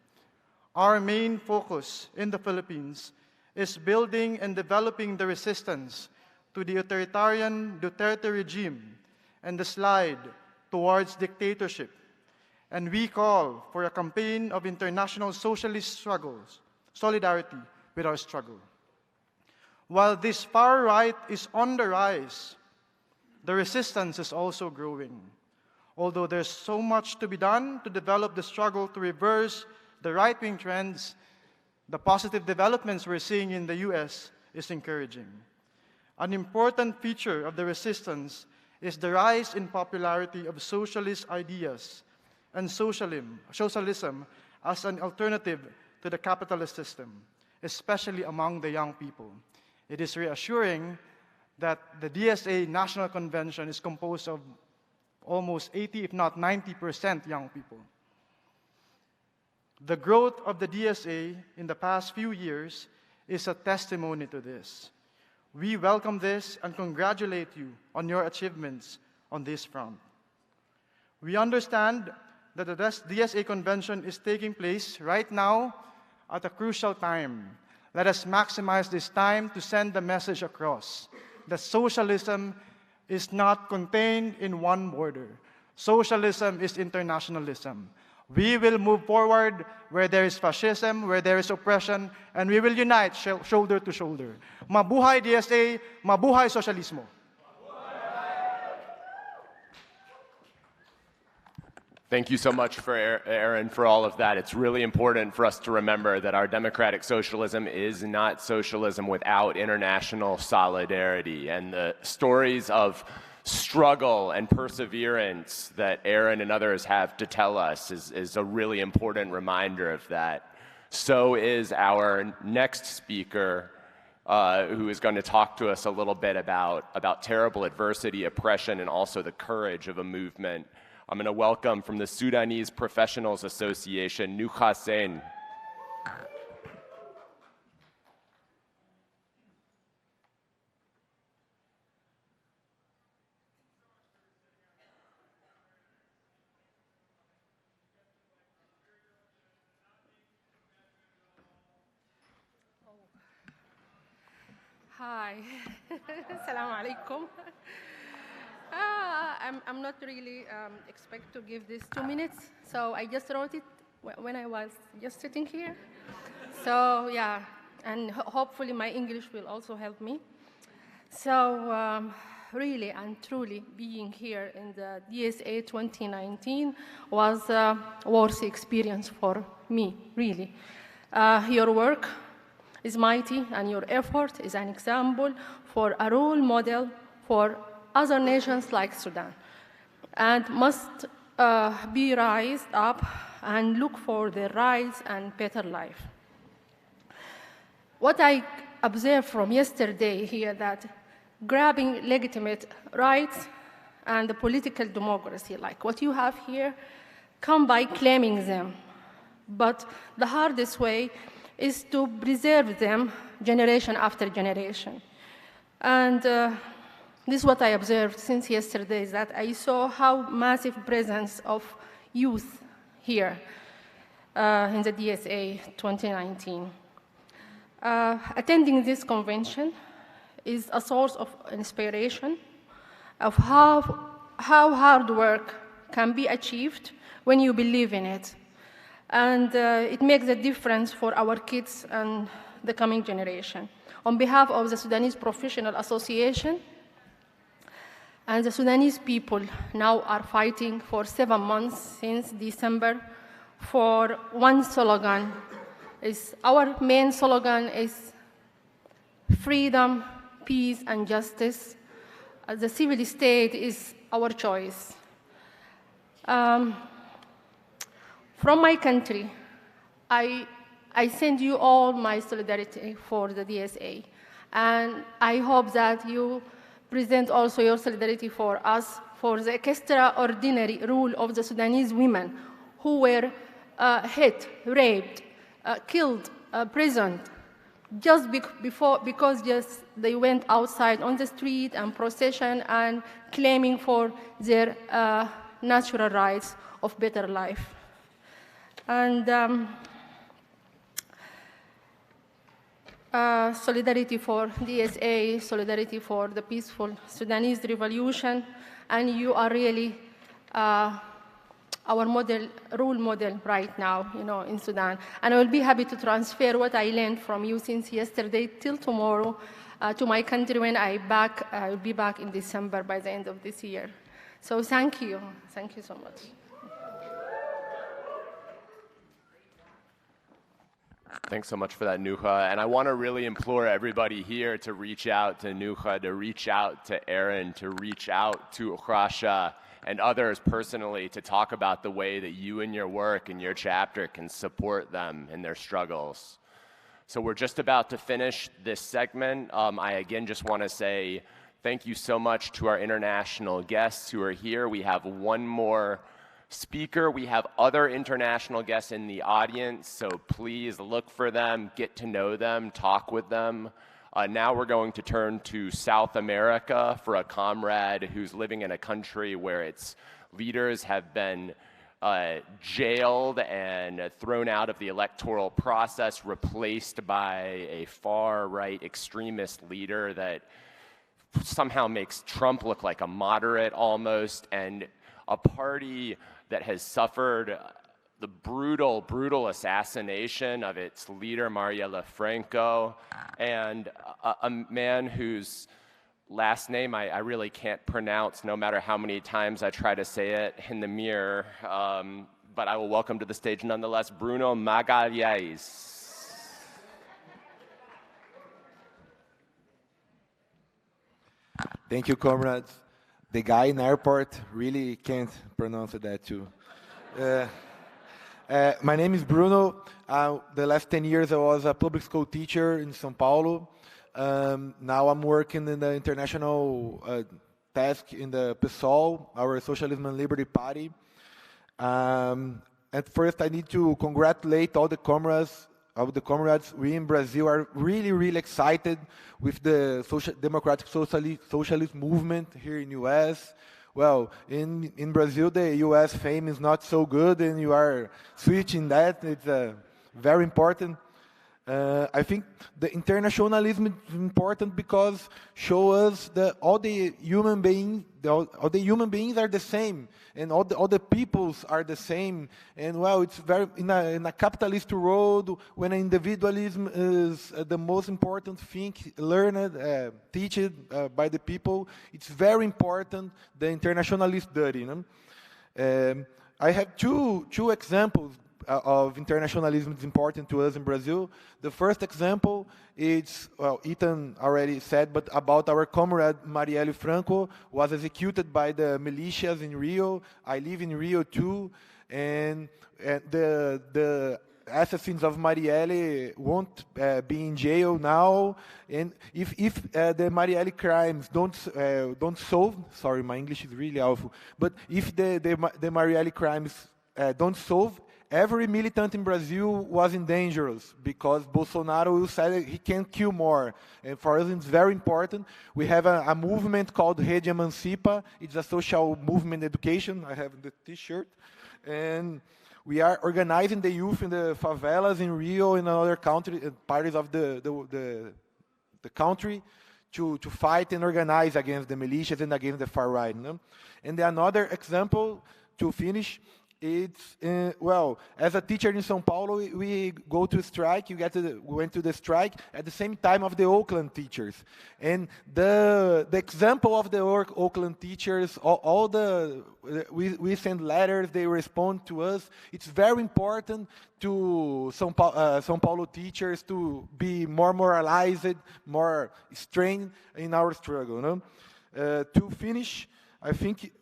Our main focus in the Philippines is building and developing the resistance to the authoritarian Duterte regime and the slide towards dictatorship. And we call for a campaign of international socialist struggles, solidarity with our struggle. While this far right is on the rise, the resistance is also growing. Although there's so much to be done to develop the struggle to reverse the right-wing trends, the positive developments we're seeing in the US is encouraging. An important feature of the resistance is the rise in popularity of socialist ideas and socialism as an alternative to the capitalist system, especially among the young people. It is reassuring that the DSA National Convention is composed of almost 80, if not 90% young people. The growth of the DSA in the past few years is a testimony to this. We welcome this and congratulate you on your achievements on this front. We understand that the DSA convention is taking place right now at a crucial time. Let us maximize this time to send the message across that socialism is not contained in one border. Socialism is internationalism. We will move forward where there is fascism, where there is oppression, and we will unite shoulder to shoulder. Mabuhay DSA, mabuhay socialismo. Thank you so much, Aaron, for all of that. It's really important for us to remember that our democratic socialism is not socialism without international solidarity. And the stories of struggle and perseverance that Aaron and others have to tell us is a really important reminder of that. So is our next speaker, who is going to talk to us a little bit about terrible adversity, oppression, and also the courage of a movement. I'm going to welcome from the Sudanese Professionals Association, Nuh Hussein. Hi. Assalamu alaikum. I'm not really expect to give this 2 minutes, so I just wrote it when I was just sitting here. So yeah, and hopefully my English will also help me. So really and truly being here in the DSA 2019 was a worthy experience for me, really. Your work is mighty and your effort is an example for a role model for other nations like Sudan, and must be raised up and look for their rights and better life. What I observed from yesterday here, that grabbing legitimate rights and the political democracy, like what you have here, come by claiming them. But the hardest way is to preserve them generation after generation. And this is what I observed since yesterday, is that I saw how massive presence of youth here in the DSA 2019. Attending this convention is a source of inspiration of how hard work can be achieved when you believe in it. And it makes a difference for our kids and the coming generation. On behalf of the Sudanese Professional Association, and the Sudanese people now are fighting for 7 months since December for one slogan. Our main slogan is freedom, peace, and justice. The civil state is our choice. From my country, I send you all my solidarity for the DSA. And I hope that you present also your solidarity for us, for the extraordinary rule of the Sudanese women who were hit, raped, killed, imprisoned, just because they went outside on the street and procession and claiming for their natural rights of better life. And solidarity for DSA, solidarity for the peaceful Sudanese revolution, and you are really our role model right now, in Sudan. And I will be happy to transfer what I learned from you since yesterday till tomorrow to my country when I will be back in December by the end of this year. So thank you so much. Thanks so much for that, Nuha. And I want to really implore everybody here to reach out to Nuha, to reach out to Aaron, to reach out to Rasha and others personally to talk about the way that you and your work and your chapter can support them in their struggles. So we're just about to finish this segment. I again just want to say thank you so much to our international guests who are here. We have one more speaker. We have other international guests in the audience, so please look for them, get to know them, talk with them. Now we're going to turn to South America for a comrade who's living in a country where its leaders have been jailed and thrown out of the electoral process, replaced by a far-right extremist leader that somehow makes Trump look like a moderate almost, and a party that has suffered the brutal assassination of its leader, Marielle Franco, and a man whose last name I really can't pronounce, no matter how many times I try to say it in the mirror, but I will welcome to the stage nonetheless, Bruno Magalhães. Thank you, comrades. The guy in the airport really can't pronounce that too. My name is Bruno. The last 10 years I was a public school teacher in São Paulo. Now I'm working in the international task in the PSOL, our Socialism and Liberty Party. At first I need to congratulate all the comrades. We in Brazil are really excited with the democratic socialist movement here in US. Well, in Brazil, the US fame is not so good, and you are switching that. It's very important. I think the internationalism is important because show us that all the human beings are the same, and all the peoples are the same. And well, it's very in a capitalist world when individualism is the most important thing learned, taught by the people. It's very important the internationalist study. I have two examples of internationalism is important to us in Brazil. The first example is, well, Ethan already said, but about our comrade Marielle Franco was executed by the militias in Rio. I live in Rio too, and the assassins of Marielle won't be in jail now. And if the Marielle crimes don't solve, sorry, my English is really awful, but if the Marielle crimes don't solve, every militant in Brazil was in danger because Bolsonaro said he can't kill more. And for us, it's very important. We have a movement called Rede Emancipa. It's a social movement education. I have the T-shirt. And we are organizing the youth in the favelas in Rio and other country, parts of the country to fight and organize against the militias and against the far right. No? And another example to finish, it's, well, as a teacher in São Paulo, we go to strike, we went to the strike at the same time of the Oakland teachers. And the example of the Oakland teachers, we send letters, they respond to us. It's very important to São Paulo teachers to be more moralized, more strained in our struggle. No? To finish, I think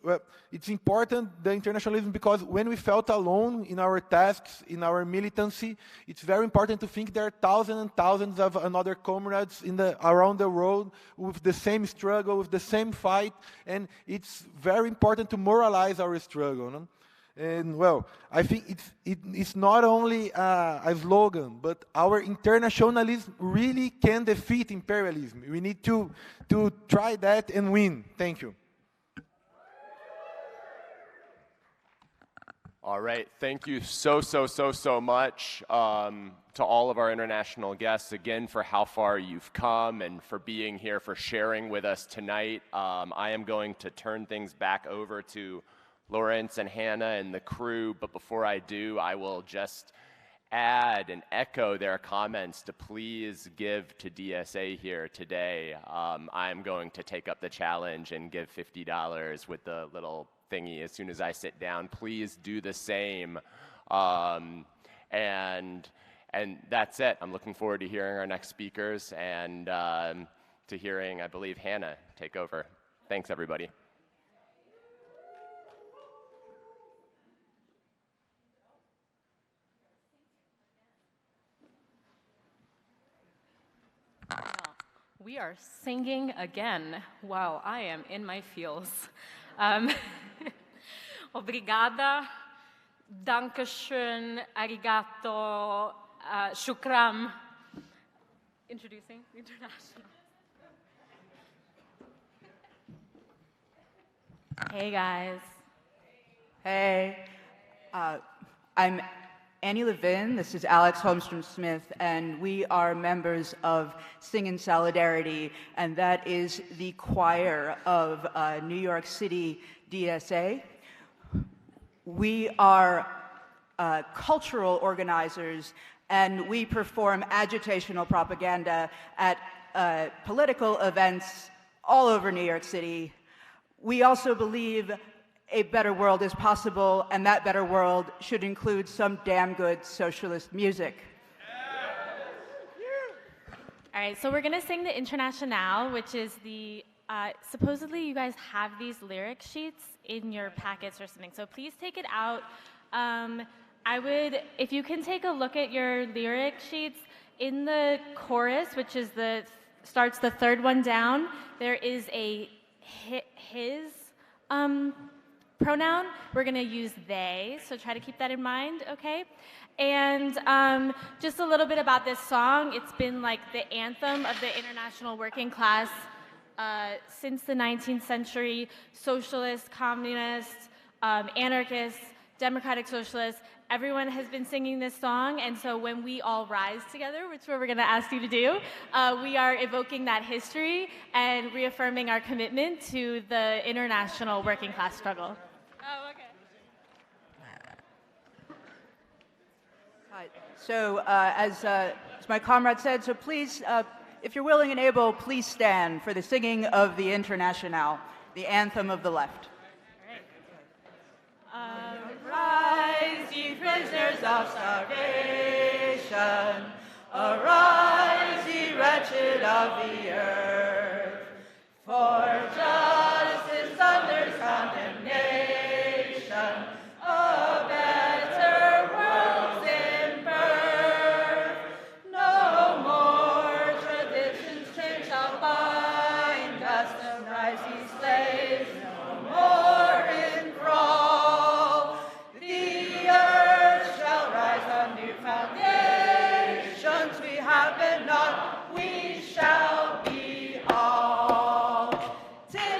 it's important, the internationalism, because when we felt alone in our tasks, in our militancy, it's very important to think there are thousands and thousands of other comrades around the world with the same struggle, with the same fight, and it's very important to moralize our struggle. No? And well, I think it's not only a slogan, but our internationalism really can defeat imperialism. We need to try that and win. Thank you. All right, thank you so much to all of our international guests, again, for how far you've come and for being here, for sharing with us tonight. I am going to turn things back over to Lawrence and Hannah and the crew, but before I do, I will just add and echo their comments to please give to DSA here today. I'm going to take up the challenge and give $50 with the little thingy as soon as I sit down. Please do the same. And that's it. I'm looking forward to hearing our next speakers and to hearing, I believe, Hannah take over. Thanks, everybody. We are singing again. Wow, I am in my feels. Obrigada, Dankeschön, arigato, shukram. Introducing the international. Hey guys. Hey. I'm Annie Levin, this is Alex Holmstrom-Smith, and we are members of Sing in Solidarity, and that is the choir of New York City DSA. We are cultural organizers, and we perform agitational propaganda at political events all over New York City. We also believe a better world is possible, and that better world should include some damn good socialist music. All right, so we're gonna sing the Internationale, which is the, supposedly you guys have these lyric sheets in your packets or something, so please take it out. If you can take a look at your lyric sheets, in the chorus, which is starts the third one down, there is a his pronoun. We're going to use they, so try to keep that in mind, okay? And just a little bit about this song. It's been like the anthem of the international working class since the 19th century. Socialists, communists, anarchists, democratic socialists, everyone has been singing this song, and so when we all rise together, which is what we're going to ask you to do, we are evoking that history and reaffirming our commitment to the international working class struggle. Oh, okay. Right. So as my comrade said, so please, if you're willing and able, please stand for the singing of the Internationale, the anthem of the left. Arise, ye prisoners of starvation, arise, ye wretched of the earth, for justice thunders condemnation, a better world's in birth. No more traditions chains shall bind us, rise ye slaves, no more in thrall. The earth shall rise on new foundations, we have been not, we shall be all. Till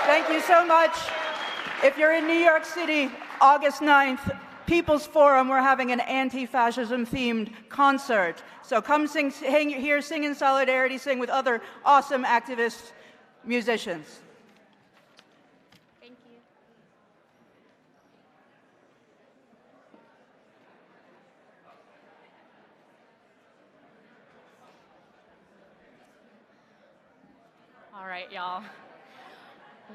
Thank you so much. If you're in New York City, August 9th, People's Forum, we're having an anti-fascism themed concert. So come hang here, sing in solidarity, sing with other awesome activist musicians. Thank you. All right, y'all.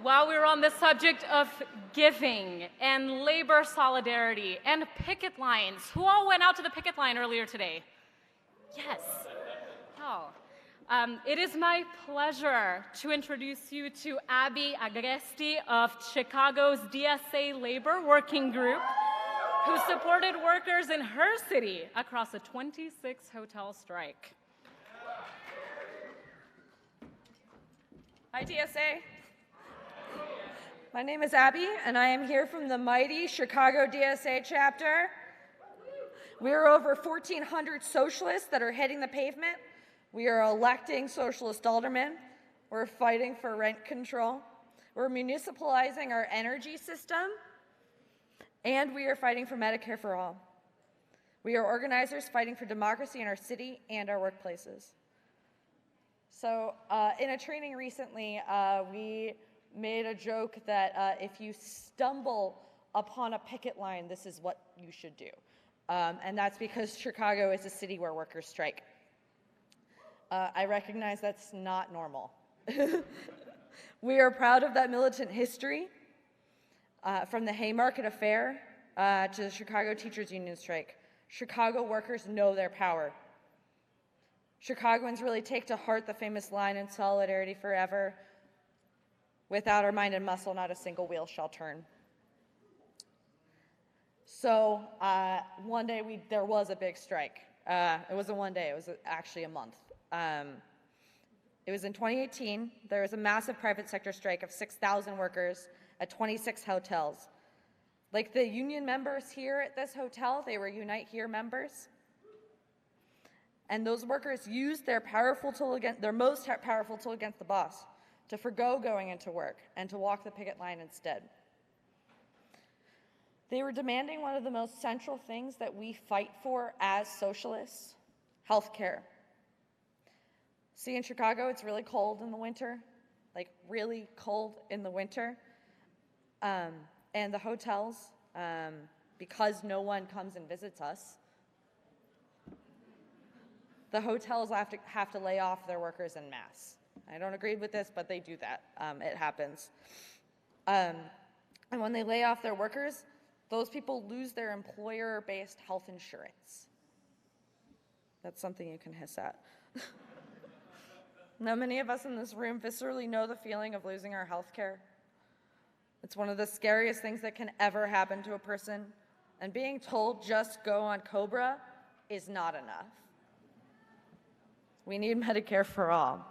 While we were on the subject of giving and labor solidarity and picket lines, who all went out to the picket line earlier today? Yes. Oh. It is my pleasure to introduce you to Abby Agresti of Chicago's DSA Labor Working Group, who supported workers in her city across a 26-hotel strike. Hi, DSA. My name is Abby, and I am here from the mighty Chicago DSA chapter. We are over 1,400 socialists that are hitting the pavement. We are electing socialist aldermen. We're fighting for rent control. We're municipalizing our energy system. And we are fighting for Medicare for all. We are organizers fighting for democracy in our city and our workplaces. So in a training recently, we made a joke that if you stumble upon a picket line, this is what you should do. And that's because Chicago is a city where workers strike. I recognize that's not normal. We are proud of that militant history, from the Haymarket Affair to the Chicago Teachers Union strike. Chicago workers know their power. Chicagoans really take to heart the famous line in Solidarity Forever, "Without our mind and muscle, not a single wheel shall turn." So one day there was a big strike. It wasn't one day, it was actually a month. It was in 2018. There was a massive private sector strike of 6,000 workers at 26 hotels. Like the union members here at this hotel, they were Unite Here members. And those workers used their most powerful tool against the boss to forgo going into work and to walk the picket line instead. They were demanding one of the most central things that we fight for as socialists: health care. See, in Chicago, it's really cold in the winter, like really cold in the winter. And the hotels, because no one comes and visits us, the hotels have to lay off their workers en masse. I don't agree with this, but they do that. It happens. And when they lay off their workers, those people lose their employer-based health insurance. That's something you can hiss at. Now, many of us in this room viscerally know the feeling of losing our health care. It's one of the scariest things that can ever happen to a person, and being told just go on COBRA is not enough. We need Medicare for all.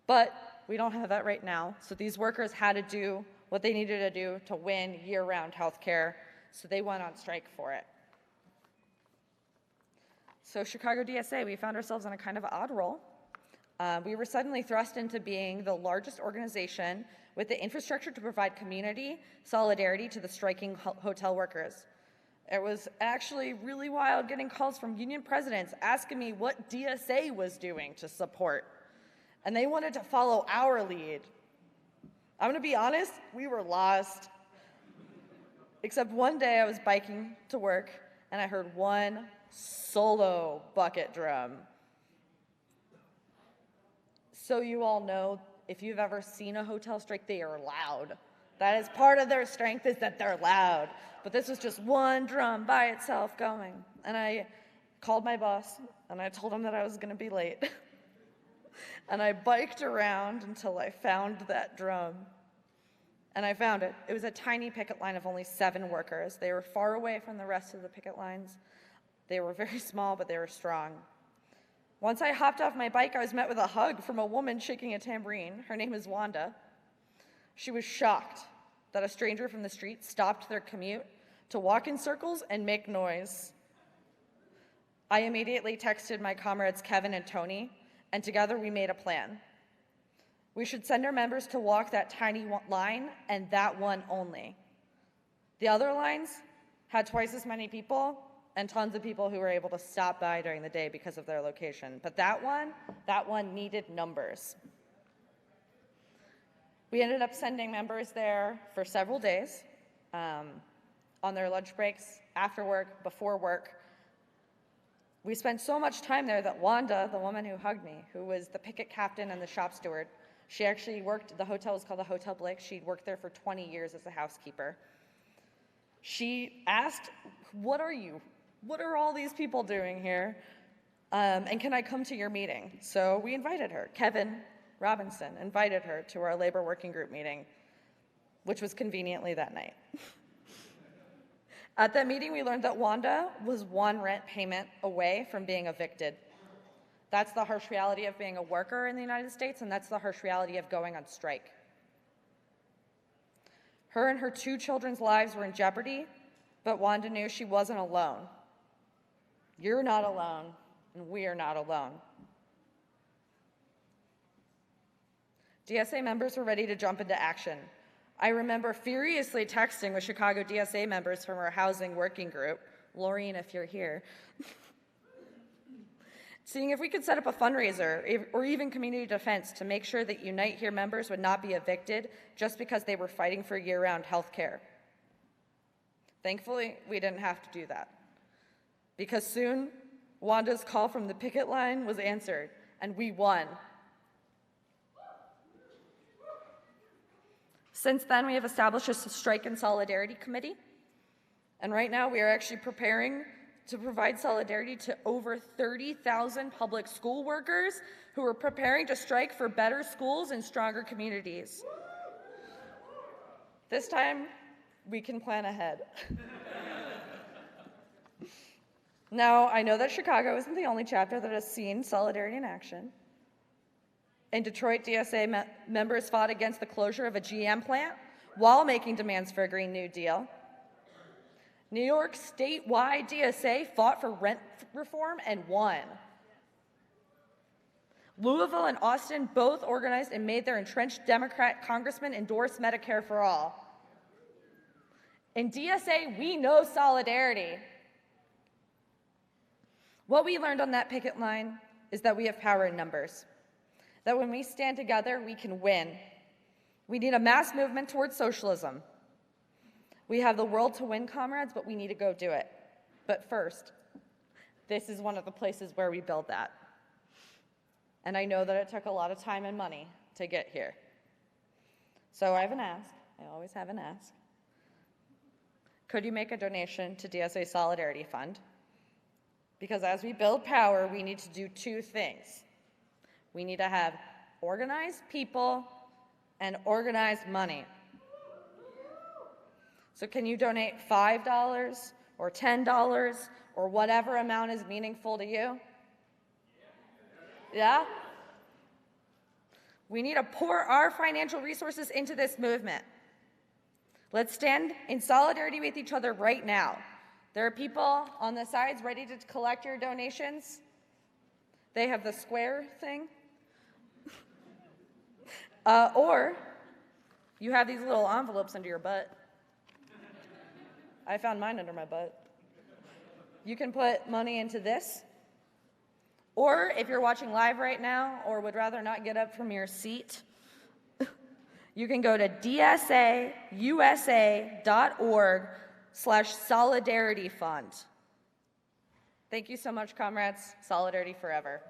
But we don't have that right now, so these workers had to do what they needed to do to win year-round health care, so they went on strike for it. So Chicago DSA, we found ourselves in a kind of odd role. We were suddenly thrust into being the largest organization with the infrastructure to provide community solidarity to the striking hotel workers. It was actually really wild getting calls from union presidents asking me what DSA was doing to support. And they wanted to follow our lead. I'm gonna be honest, we were lost. Except one day I was biking to work and I heard one solo bucket drum. So you all know, if you've ever seen a hotel strike, they are loud. That is part of their strength, is that they're loud. But this was just one drum by itself going. And I called my boss and I told him that I was gonna be late. And I biked around until I found that drum. And I found it. It was a tiny picket line of only 7 workers. They were far away from the rest of the picket lines. They were very small, but they were strong. Once I hopped off my bike, I was met with a hug from a woman shaking a tambourine. Her name is Wanda. She was shocked that a stranger from the street stopped their commute to walk in circles and make noise. I immediately texted my comrades Kevin and Tony, and together we made a plan. We should send our members to walk that tiny line and that one only. The other lines had twice as many people and tons of people who were able to stop by during the day because of their location. But that one needed numbers. We ended up sending members there for several days, on their lunch breaks, after work, before work. We spent so much time there that Wanda, the woman who hugged me, who was the picket captain and the shop steward, she actually worked, the hotel was called the Hotel Blake. She'd worked there for 20 years as a housekeeper. She asked, what are you? What are all these people doing here? And can I come to your meeting? So we invited her. Kevin Robinson invited her to our labor working group meeting, which was conveniently that night. At that meeting, we learned that Wanda was one rent payment away from being evicted. That's the harsh reality of being a worker in the United States, and that's the harsh reality of going on strike. Her and her 2 children's lives were in jeopardy, but Wanda knew she wasn't alone. You're not alone, and we are not alone. DSA members were ready to jump into action. I remember furiously texting with Chicago DSA members from our housing working group, Laureen, if you're here, seeing if we could set up a fundraiser or even community defense to make sure that Unite Here members would not be evicted just because they were fighting for year-round health care. Thankfully, we didn't have to do that, because soon Wanda's call from the picket line was answered, and we won. Since then, we have established a strike and solidarity committee, and right now we are actually preparing to provide solidarity to over 30,000 public school workers who are preparing to strike for better schools and stronger communities. This time, we can plan ahead. Now, I know that Chicago isn't the only chapter that has seen solidarity in action. In Detroit, DSA members fought against the closure of a GM plant while making demands for a Green New Deal. New York statewide DSA fought for rent reform and won. Louisville and Austin both organized and made their entrenched Democrat congressmen endorse Medicare for all. In DSA, we know solidarity. What we learned on that picket line is that we have power in numbers, that when we stand together, we can win. We need a mass movement towards socialism. We have the world to win, comrades, but we need to go do it. But first, this is one of the places where we build that. And I know that it took a lot of time and money to get here. So I have an ask. I always have an ask. Could you make a donation to DSA Solidarity Fund? Because as we build power, we need to do 2 things. We need to have organized people and organized money. So can you donate $5 or $10 or whatever amount is meaningful to you? Yeah? We need to pour our financial resources into this movement. Let's stand in solidarity with each other right now. There are people on the sides ready to collect your donations. They have the square thing. Or you have these little envelopes under your butt. I found mine under my butt. You can put money into this. Or if you're watching live right now or would rather not get up from your seat, you can go to dsausa.org/solidarityfund. Thank you so much, comrades. Solidarity forever.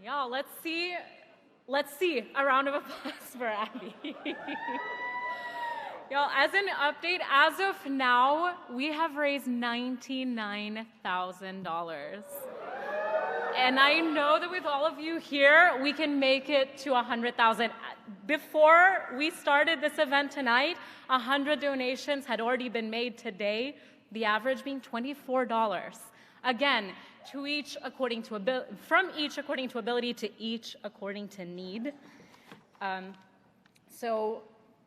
Y'all, let's see a round of applause for Abby. Y'all, as an update, as of now, we have raised $99,000. And I know that with all of you here, we can make it to 100,000. Before we started this event tonight, 100 donations had already been made today, the average being $24. Again, from each according to ability to each according to need. So,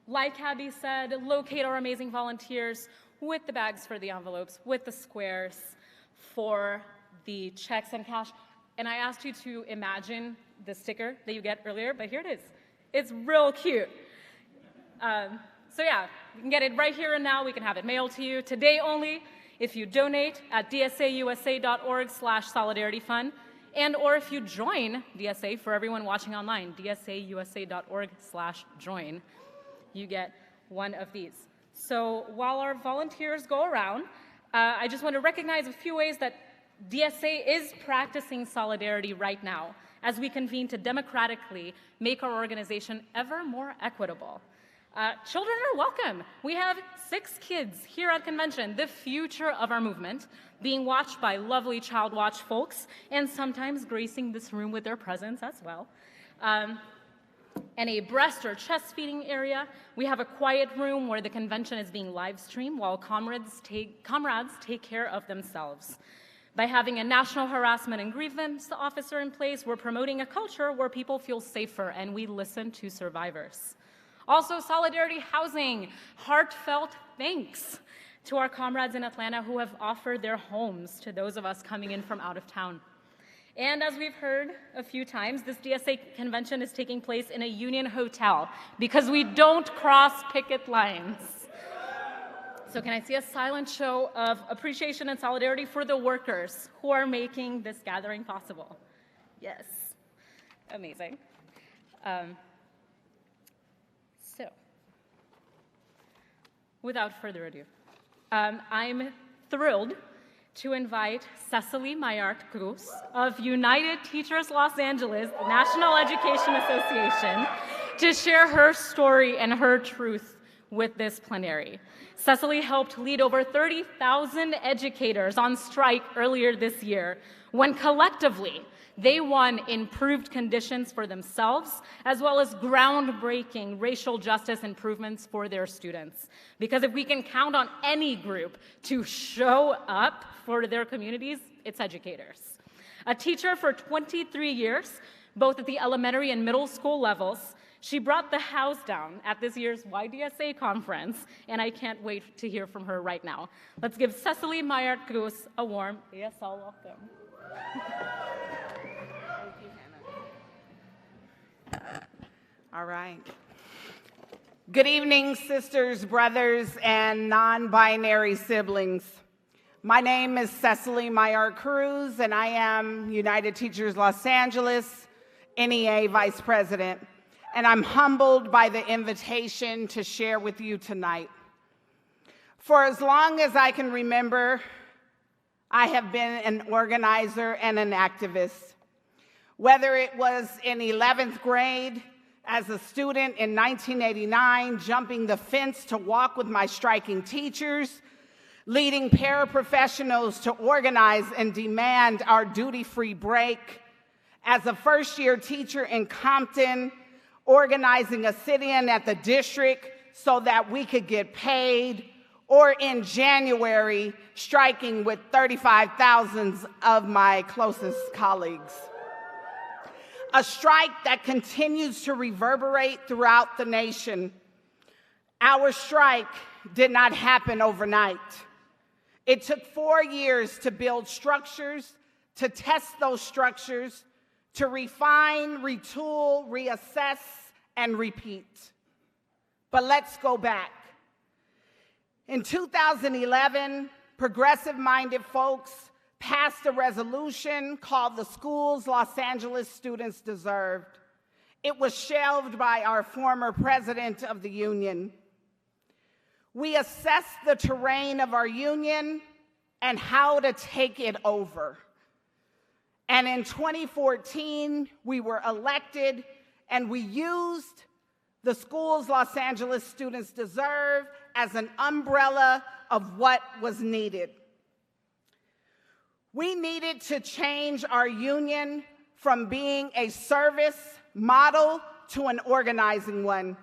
like Abby said, locate our amazing volunteers with the bags for the envelopes, with the squares for the checks and cash. And I asked you to imagine the sticker that you get earlier, but here it is. It's real cute. So yeah, you can get it right here and now. We can have it mailed to you today only if you donate at dsausa.org/solidarityfund, and or if you join DSA, for everyone watching online, dsausa.org/join, you get one of these. So while our volunteers go around, I just want to recognize a few ways that DSA is practicing solidarity right now as we convene to democratically make our organization ever more equitable. Children are welcome. We have 6 kids here at convention, the future of our movement, being watched by lovely child watch folks and sometimes gracing this room with their presence as well. And a breast or chest feeding area. We have a quiet room where the convention is being live streamed while comrades take care of themselves. By having a national harassment and grievance officer in place, we're promoting a culture where people feel safer and we listen to survivors. Also, solidarity housing. Heartfelt thanks to our comrades in Atlanta who have offered their homes to those of us coming in from out of town. And as we've heard a few times, this DSA convention is taking place in a union hotel because we don't cross picket lines. So can I see a silent show of appreciation and solidarity for the workers who are making this gathering possible? Yes, amazing. So, without further ado, I'm thrilled to invite Cecily Mayart Cruz of United Teachers Los Angeles National Education Association to share her story and her truth with this plenary. Cecily helped lead over 30,000 educators on strike earlier this year when collectively they won improved conditions for themselves as well as groundbreaking racial justice improvements for their students. Because if we can count on any group to show up for their communities, it's educators. A teacher for 23 years, both at the elementary and middle school levels, she brought the house down at this year's YDSA conference, and I can't wait to hear from her right now. Let's give Cecily Mayart Cruz a warm ESL welcome. All right. Good evening, sisters, brothers, and non-binary siblings. My name is Cecily Mayart Cruz, and I am United Teachers Los Angeles NEA Vice President. And I'm humbled by the invitation to share with you tonight. For as long as I can remember, I have been an organizer and an activist. Whether it was in 11th grade, as a student in 1989, jumping the fence to walk with my striking teachers, leading paraprofessionals to organize and demand our duty-free break, as a first-year teacher in Compton, organizing a sit-in at the district so that we could get paid, or in January, striking with 35,000 of my closest colleagues. A strike that continues to reverberate throughout the nation. Our strike did not happen overnight. It took 4 years to build structures, to test those structures, to refine, retool, reassess, and repeat. But let's go back. In 2011, progressive-minded folks passed a resolution called The Schools Los Angeles Students Deserved. It was shelved by our former president of the union. We assessed the terrain of our union and how to take it over. And in 2014, we were elected, and we used the Schools Los Angeles Students Deserve as an umbrella of what was needed. We needed to change our union from being a service model to an organizing one.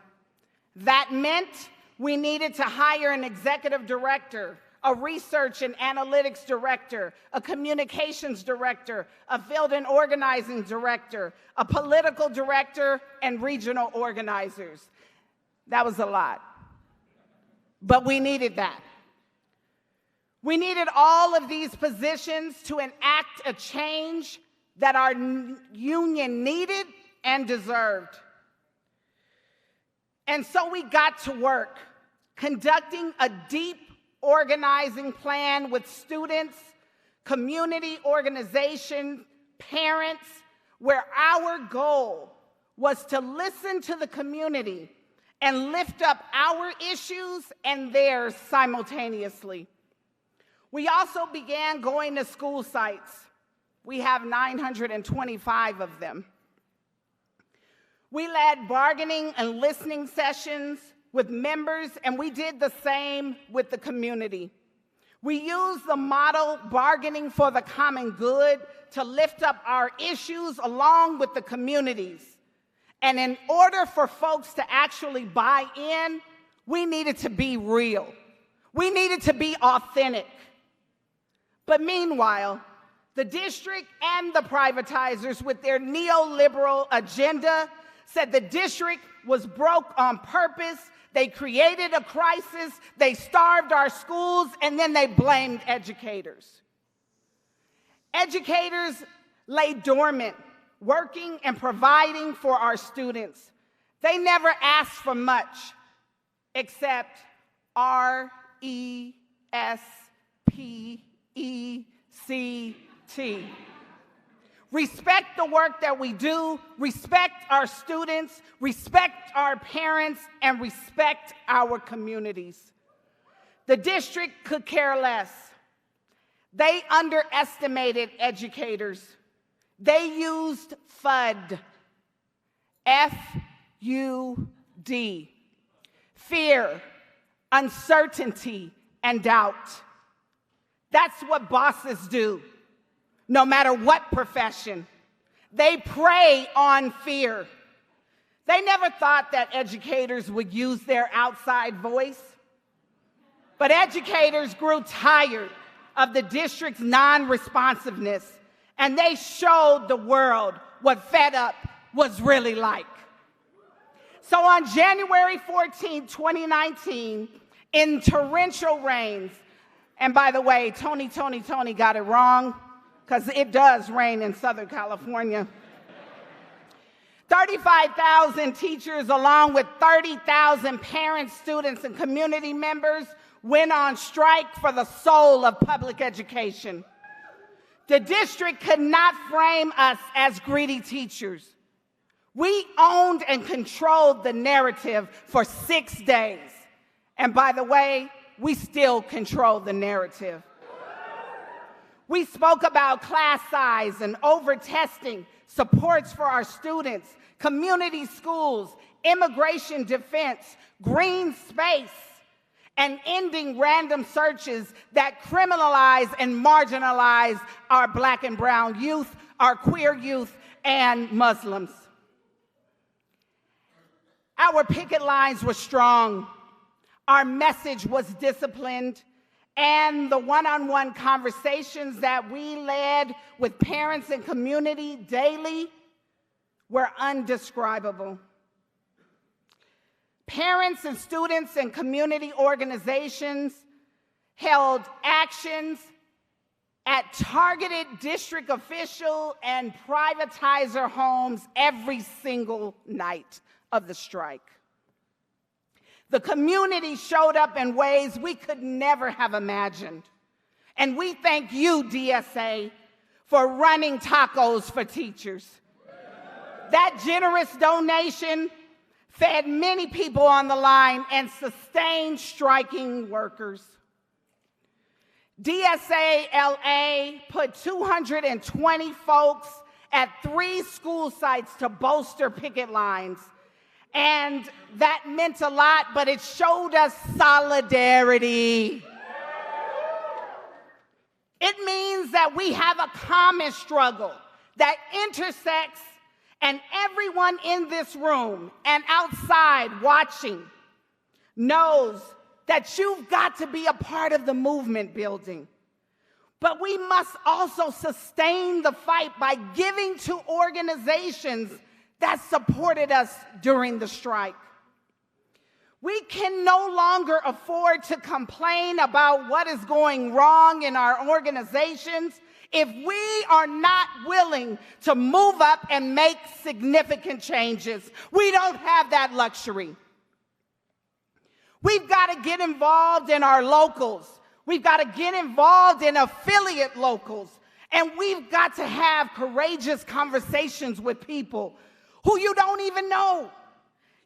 That meant we needed to hire an executive director, a research and analytics director, a communications director, a field and organizing director, a political director, and regional organizers. That was a lot. But we needed that. We needed all of these positions to enact a change that our union needed and deserved. And so we got to work, conducting a deep organizing plan with students, community organizations, parents, where our goal was to listen to the community and lift up our issues and theirs simultaneously. We also began going to school sites. We have 925 of them. We led bargaining and listening sessions with members, and we did the same with the community. We used the model bargaining for the common good to lift up our issues along with the communities. And in order for folks to actually buy in, we needed to be real. We needed to be authentic. But meanwhile, the district and the privatizers with their neoliberal agenda said the district was broke on purpose. They created a crisis, they starved our schools, and then they blamed educators. Educators lay dormant, working and providing for our students. They never asked for much except RESPECT. Respect the work that we do, respect our students, respect our parents, and respect our communities. The district could care less. They underestimated educators. They used FUD, F-U-D, fear, uncertainty, and doubt. That's what bosses do, no matter what profession. They prey on fear. They never thought that educators would use their outside voice. But educators grew tired of the district's non-responsiveness, and they showed the world what fed up was really like. So on January 14, 2019, in torrential rains, and by the way, Tony got it wrong, because it does rain in Southern California. 35,000 teachers, along with 30,000 parents, students, and community members, went on strike for the soul of public education. The district could not frame us as greedy teachers. We owned and controlled the narrative for 6 days. And by the way, we still control the narrative. We spoke about class size and over-testing, supports for our students, community schools, immigration defense, green space, and ending random searches that criminalize and marginalize our Black and brown youth, our queer youth, and Muslims. Our picket lines were strong. Our message was disciplined. And the one-on-one conversations that we led with parents and community daily were undescribable. Parents and students and community organizations held actions at targeted district official and privatizer homes every single night of the strike. The community showed up in ways we could never have imagined. And we thank you, DSA, for running tacos for teachers. That generous donation fed many people on the line and sustained striking workers. DSA LA put 220 folks at 3 school sites to bolster picket lines. And that meant a lot, but it showed us solidarity. It means that we have a common struggle that intersects, and everyone in this room and outside watching knows that you've got to be a part of the movement building. But we must also sustain the fight by giving to organizations that supported us during the strike. We can no longer afford to complain about what is going wrong in our organizations if we are not willing to move up and make significant changes. We don't have that luxury. We've got to get involved in our locals. We've got to get involved in affiliate locals. And we've got to have courageous conversations with people who you don't even know.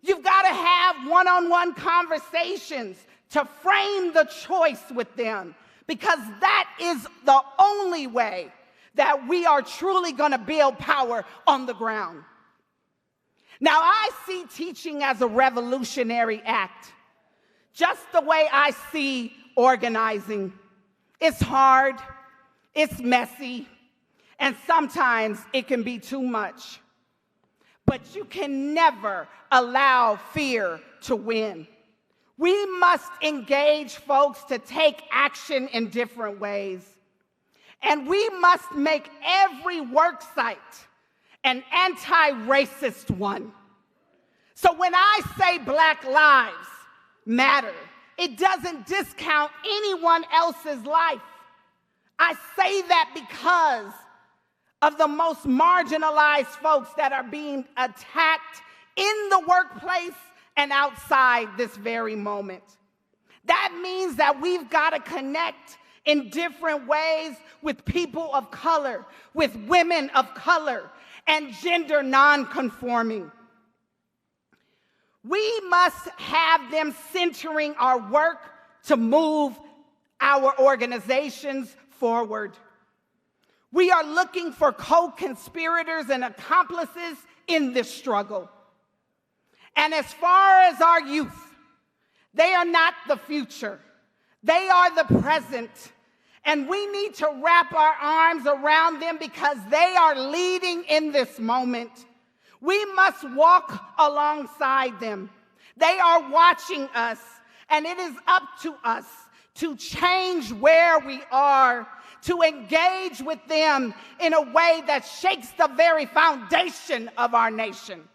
You've got to have one-on-one conversations to frame the choice with them, because that is the only way that we are truly going to build power on the ground. Now, I see teaching as a revolutionary act, just the way I see organizing. It's hard, it's messy, and sometimes it can be too much. But you can never allow fear to win. We must engage folks to take action in different ways. And we must make every work site an anti-racist one. So when I say Black Lives Matter, it doesn't discount anyone else's life. I say that because of the most marginalized folks that are being attacked in the workplace and outside this very moment. That means that we've got to connect in different ways with people of color, with women of color, and gender non-conforming. We must have them centering our work to move our organizations forward. We are looking for co-conspirators and accomplices in this struggle. And as far as our youth, they are not the future. They are the present. And we need to wrap our arms around them because they are leading in this moment. We must walk alongside them. They are watching us, and it is up to us to change where we are, to engage with them in a way that shakes the very foundation of our nation.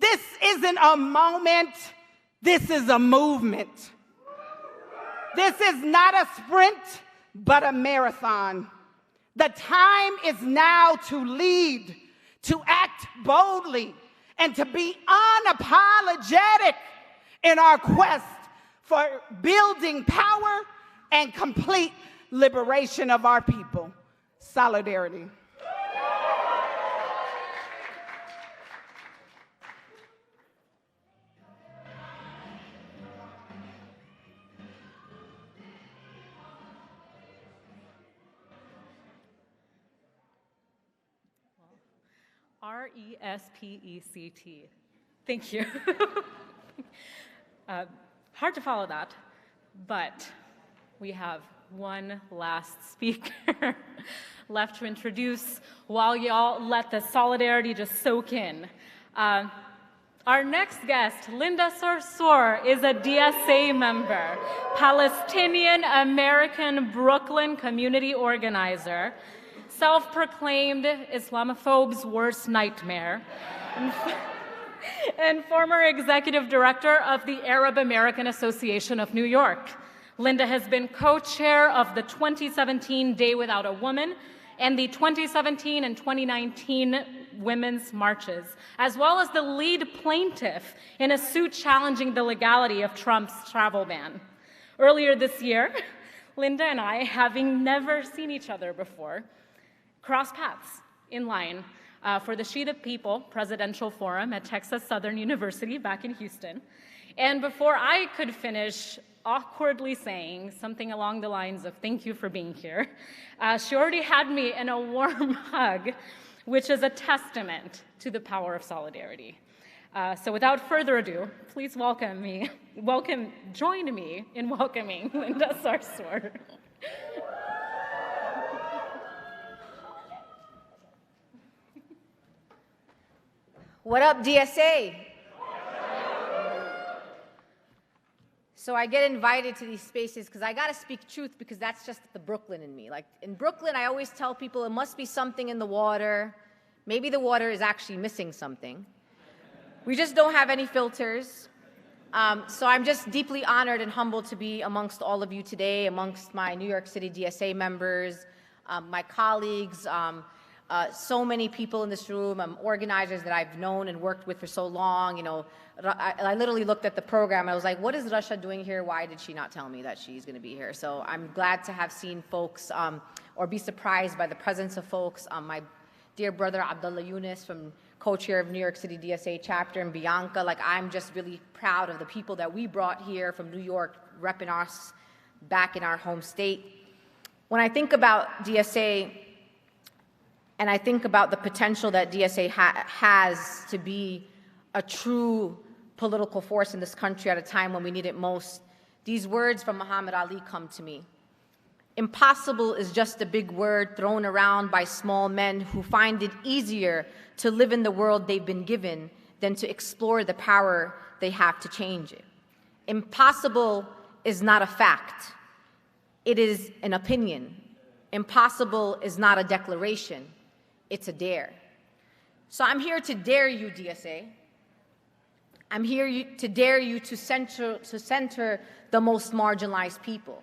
This isn't a moment, this is a movement. This is not a sprint, but a marathon. The time is now to lead, to act boldly, and to be unapologetic in our quest for building power and complete liberation of our people. Solidarity. R-E-S-P-E-C-T. Thank you. Hard to follow that, but we have one last speaker left to introduce while y'all let the solidarity just soak in. Our next guest, Linda Sarsour, is a DSA member, Palestinian American Brooklyn community organizer, self-proclaimed Islamophobe's worst nightmare, and former executive director of the Arab American Association of New York. Linda has been co-chair of the 2017 Day Without a Woman and the 2017 and 2019 women's marches, as well as the lead plaintiff in a suit challenging the legality of Trump's travel ban. Earlier this year, Linda and I, having never seen each other before, crossed paths in line for the She the People Presidential Forum at Texas Southern University back in Houston. And before I could finish awkwardly saying something along the lines of "thank you for being here," she already had me in a warm hug, which is a testament to the power of solidarity. So without further ado, please join me in welcoming Linda Sarsour. What up, DSA? So I get invited to these spaces because I got to speak truth, because that's just the Brooklyn in me. Like in Brooklyn, I always tell people it must be something in the water. Maybe the water is actually missing something. We just don't have any filters. So I'm just deeply honored and humbled to be amongst all of you today, amongst my New York City DSA members, my colleagues, so many people in this room, organizers that I've known and worked with for so long. You know, I literally looked at the program. I was like, what is Russia doing here? Why did she not tell me that she's going to be here? So I'm glad to have seen folks or be surprised by the presence of folks. My dear brother Abdullah Yunus, from co-chair of New York City DSA chapter, and Bianca, like I'm just really proud of the people that we brought here from New York, repping us back in our home state. When I think about DSA, and I think about the potential that DSA has to be a true political force in this country at a time when we need it most, these words from Muhammad Ali come to me. Impossible is just a big word thrown around by small men who find it easier to live in the world they've been given than to explore the power they have to change it. Impossible is not a fact. It is an opinion. Impossible is not a declaration. It's a dare. So I'm here to dare you, DSA. I'm here to dare you to center the most marginalized people.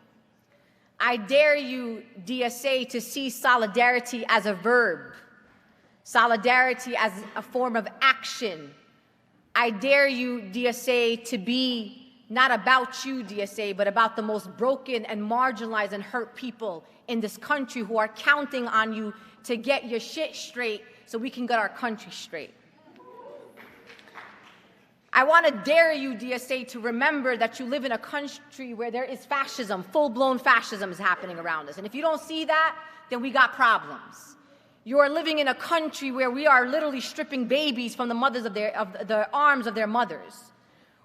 I dare you, DSA, to see solidarity as a verb, solidarity as a form of action. I dare you, DSA, to be not about you, DSA, but about the most broken and marginalized and hurt people in this country who are counting on you to get your shit straight so we can get our country straight. I want to dare you, DSA, to remember that you live in a country where there is fascism, full-blown fascism is happening around us. And if you don't see that, then we got problems. You are living in a country where we are literally stripping babies from the mothers of the arms of their mothers.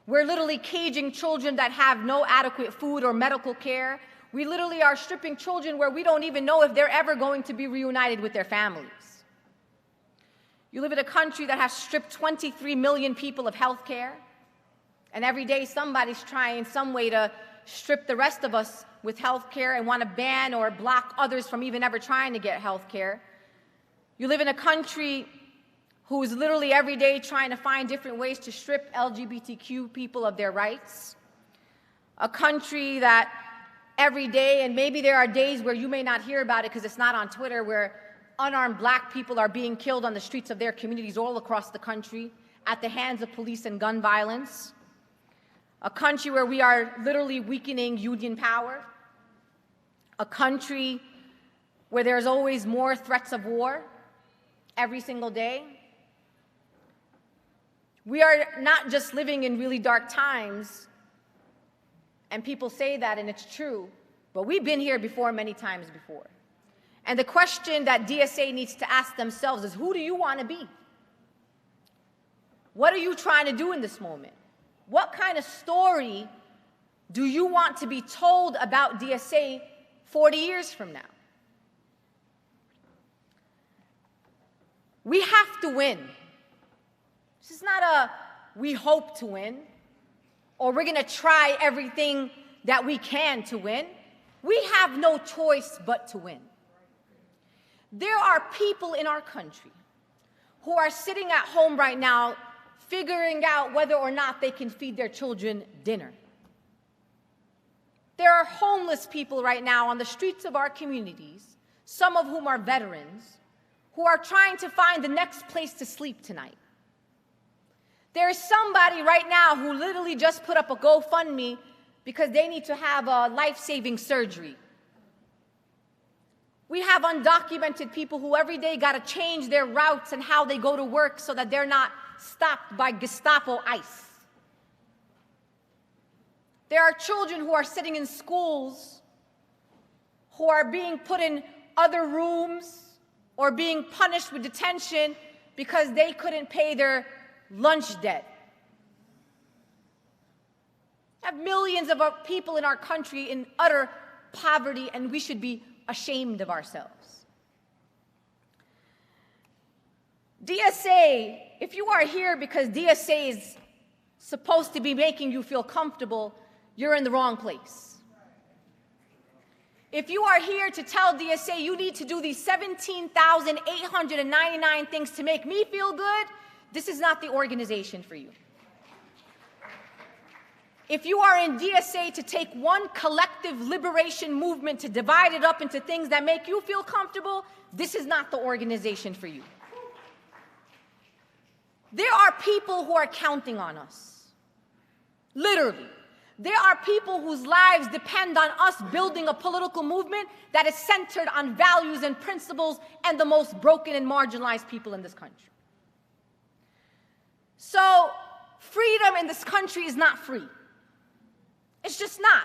We're literally caging children that have no adequate food or medical care. We literally are stripping children where we don't even know if they're ever going to be reunited with their families. You live in a country that has stripped 23 million people of health care, and every day somebody's trying some way to strip the rest of us with health care and want to ban or block others from even ever trying to get health care. You live in a country who is literally every day trying to find different ways to strip LGBTQ people of their rights. A country that every day, and maybe there are days where you may not hear about it because it's not on Twitter, where unarmed black people are being killed on the streets of their communities all across the country at the hands of police and gun violence. A country where we are literally weakening union power. A country where there's always more threats of war every single day. We are not just living in really dark times, and people say that, and it's true, but we've been here before many times before. And the question that DSA needs to ask themselves is, who do you want to be? What are you trying to do in this moment? What kind of story do you want to be told about DSA 40 years from now? We have to win. This is not a we hope to win, or we're going to try everything that we can to win. We have no choice but to win. There are people in our country who are sitting at home right now figuring out whether or not they can feed their children dinner. There are homeless people right now on the streets of our communities, some of whom are veterans, who are trying to find the next place to sleep tonight. There is somebody right now who literally just put up a GoFundMe because they need to have a life-saving surgery. We have undocumented people who every day got to change their routes and how they go to work so that they're not stopped by Gestapo ICE. There are children who are sitting in schools who are being put in other rooms or being punished with detention because they couldn't pay their lunch debt. We have millions of people in our country in utter poverty, and we should be ashamed of ourselves. DSA, if you are here because DSA is supposed to be making you feel comfortable, you're in the wrong place. If you are here to tell DSA you need to do these 17,899 things to make me feel good, this is not the organization for you. If you are in DSA to take one collective liberation movement to divide it up into things that make you feel comfortable, this is not the organization for you. There are people who are counting on us. Literally. There are people whose lives depend on us building a political movement that is centered on values and principles and the most broken and marginalized people in this country. So, freedom in this country is not free. It's just not.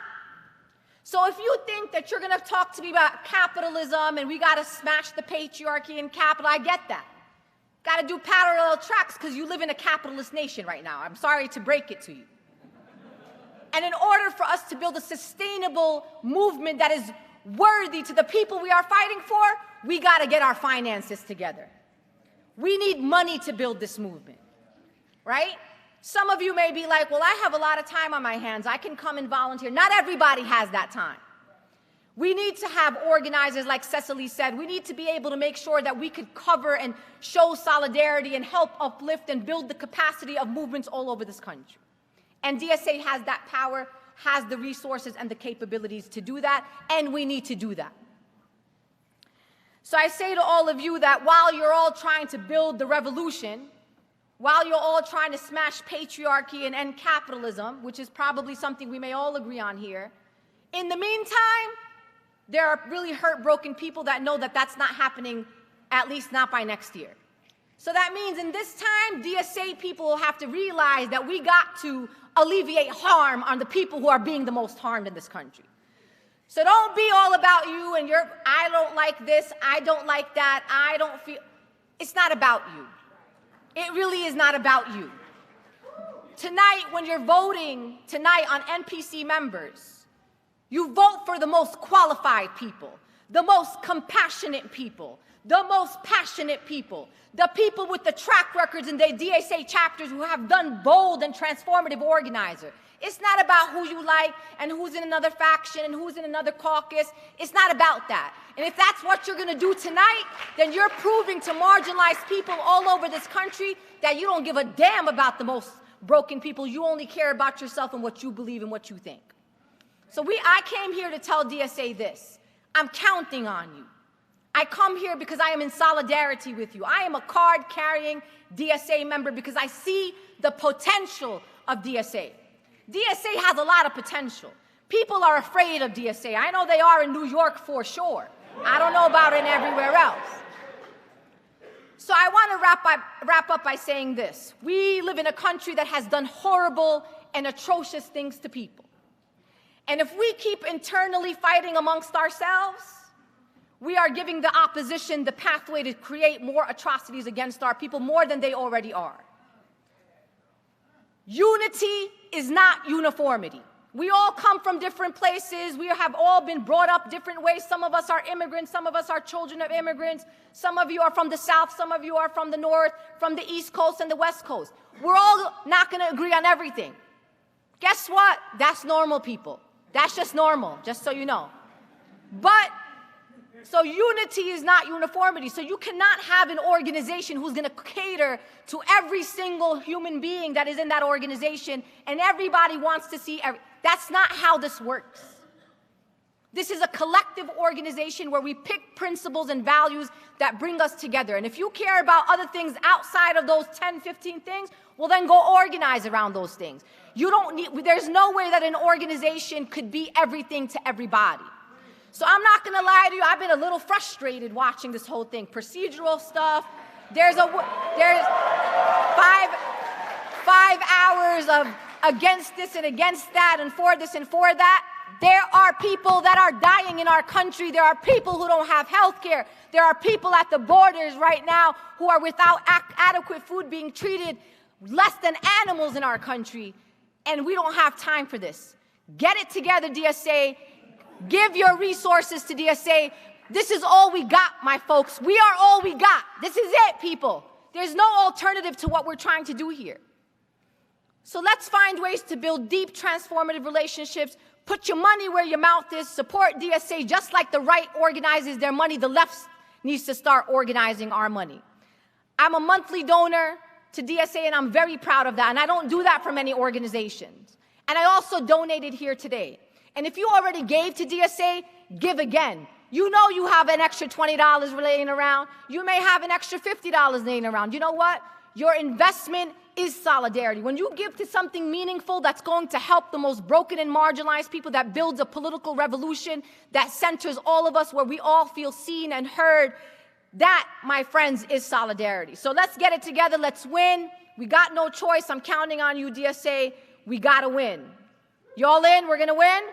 So if you think that you're going to talk to me about capitalism and we got to smash the patriarchy and capital, I get that. Got to do parallel tracks because you live in a capitalist nation right now. I'm sorry to break it to you. And in order for us to build a sustainable movement that is worthy to the people we are fighting for, we got to get our finances together. We need money to build this movement, right? Some of you may be like, well, I have a lot of time on my hands. I can come and volunteer. Not everybody has that time. We need to have organizers, like Cecily said. We need to be able to make sure that we could cover and show solidarity and help uplift and build the capacity of movements all over this country. And DSA has that power, has the resources and the capabilities to do that, and we need to do that. So I say to all of you that while you're all trying to build the revolution, while you're all trying to smash patriarchy and end capitalism, which is probably something we may all agree on here, in the meantime, there are really hurt, broken people that know that that's not happening, at least not by next year. So that means in this time, DSA people will have to realize that we got to alleviate harm on the people who are being the most harmed in this country. So don't be all about you and I don't like this, I don't like that, I don't feel. It's not about you. It really is not about you. Tonight, when you're voting tonight on NPC members, you vote for the most qualified people, the most compassionate people, the most passionate people, the people with the track records in their DSA chapters who have done bold and transformative organizing. It's not about who you like and who's in another faction and who's in another caucus. It's not about that. And if that's what you're going to do tonight, then you're proving to marginalized people all over this country that you don't give a damn about the most broken people. You only care about yourself and what you believe and what you think. So I came here to tell DSA this. I'm counting on you. I come here because I am in solidarity with you. I am a card-carrying DSA member because I see the potential of DSA. DSA has a lot of potential. People are afraid of DSA. I know they are in New York for sure. I don't know about it everywhere else. So I want to wrap up by saying this. We live in a country that has done horrible and atrocious things to people. And if we keep internally fighting amongst ourselves, we are giving the opposition the pathway to create more atrocities against our people, more than they already are. Unity is not uniformity. We all come from different places. We have all been brought up different ways. Some of us are immigrants. Some of us are children of immigrants. Some of you are from the South. Some of you are from the North, from the East Coast and the West Coast. We're all not going to agree on everything. Guess what? That's normal, people. That's just normal, just so you know. So unity is not uniformity. So you cannot have an organization who's going to cater to every single human being that is in that organization, and everybody wants to see That's not how this works. This is a collective organization where we pick principles and values that bring us together. And if you care about other things outside of those 10, 15 things, well, then go organize around those things. There's no way that an organization could be everything to everybody. So I'm not going to lie to you, I've been a little frustrated watching this whole thing. Procedural stuff. There's 5 hours of against this and against that and for this and for that. There are people that are dying in our country. There are people who don't have health care. There are people at the borders right now who are without adequate food, being treated less than animals in our country. And we don't have time for this. Get it together, DSA. Give your resources to DSA. This is all we got, my folks. We are all we got. This is it, people. There's no alternative to what we're trying to do here. So let's find ways to build deep, transformative relationships. Put your money where your mouth is. Support DSA just like the right organizes their money. The left needs to start organizing our money. I'm a monthly donor to DSA, and I'm very proud of that. And I don't do that for many organizations. And I also donated here today. And if you already gave to DSA, give again. You know you have an extra $20 laying around. You may have an extra $50 laying around. You know what? Your investment is solidarity. When you give to something meaningful that's going to help the most broken and marginalized people, that builds a political revolution, that centers all of us where we all feel seen and heard, that, my friends, is solidarity. So let's get it together. Let's win. We got no choice. I'm counting on you, DSA. We got to win. Y'all in? We're going to win?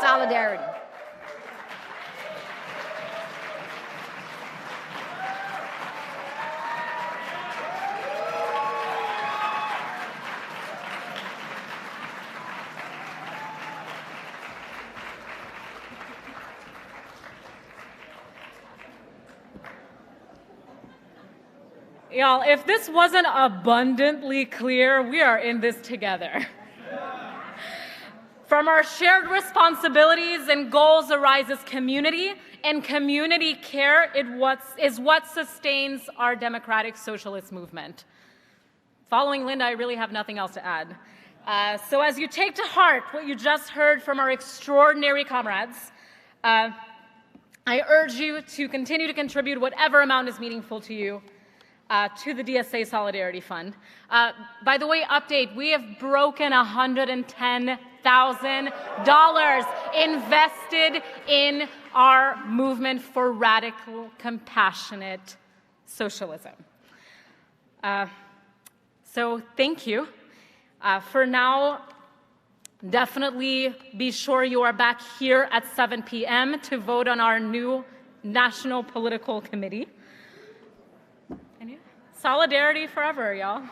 Solidarity. Y'all, if this wasn't abundantly clear, we are in this together. From our shared responsibilities and goals arises community, and community care is what sustains our democratic socialist movement. Following Linda, I really have nothing else to add. So as you take to heart what you just heard from our extraordinary comrades, I urge you to continue to contribute whatever amount is meaningful to you to the DSA Solidarity Fund. By the way, update, we have broken $110,000 invested in our movement for radical, compassionate socialism. So thank you. For now, definitely be sure you are back here at 7 p.m. to vote on our new National Political Committee. Solidarity forever, y'all.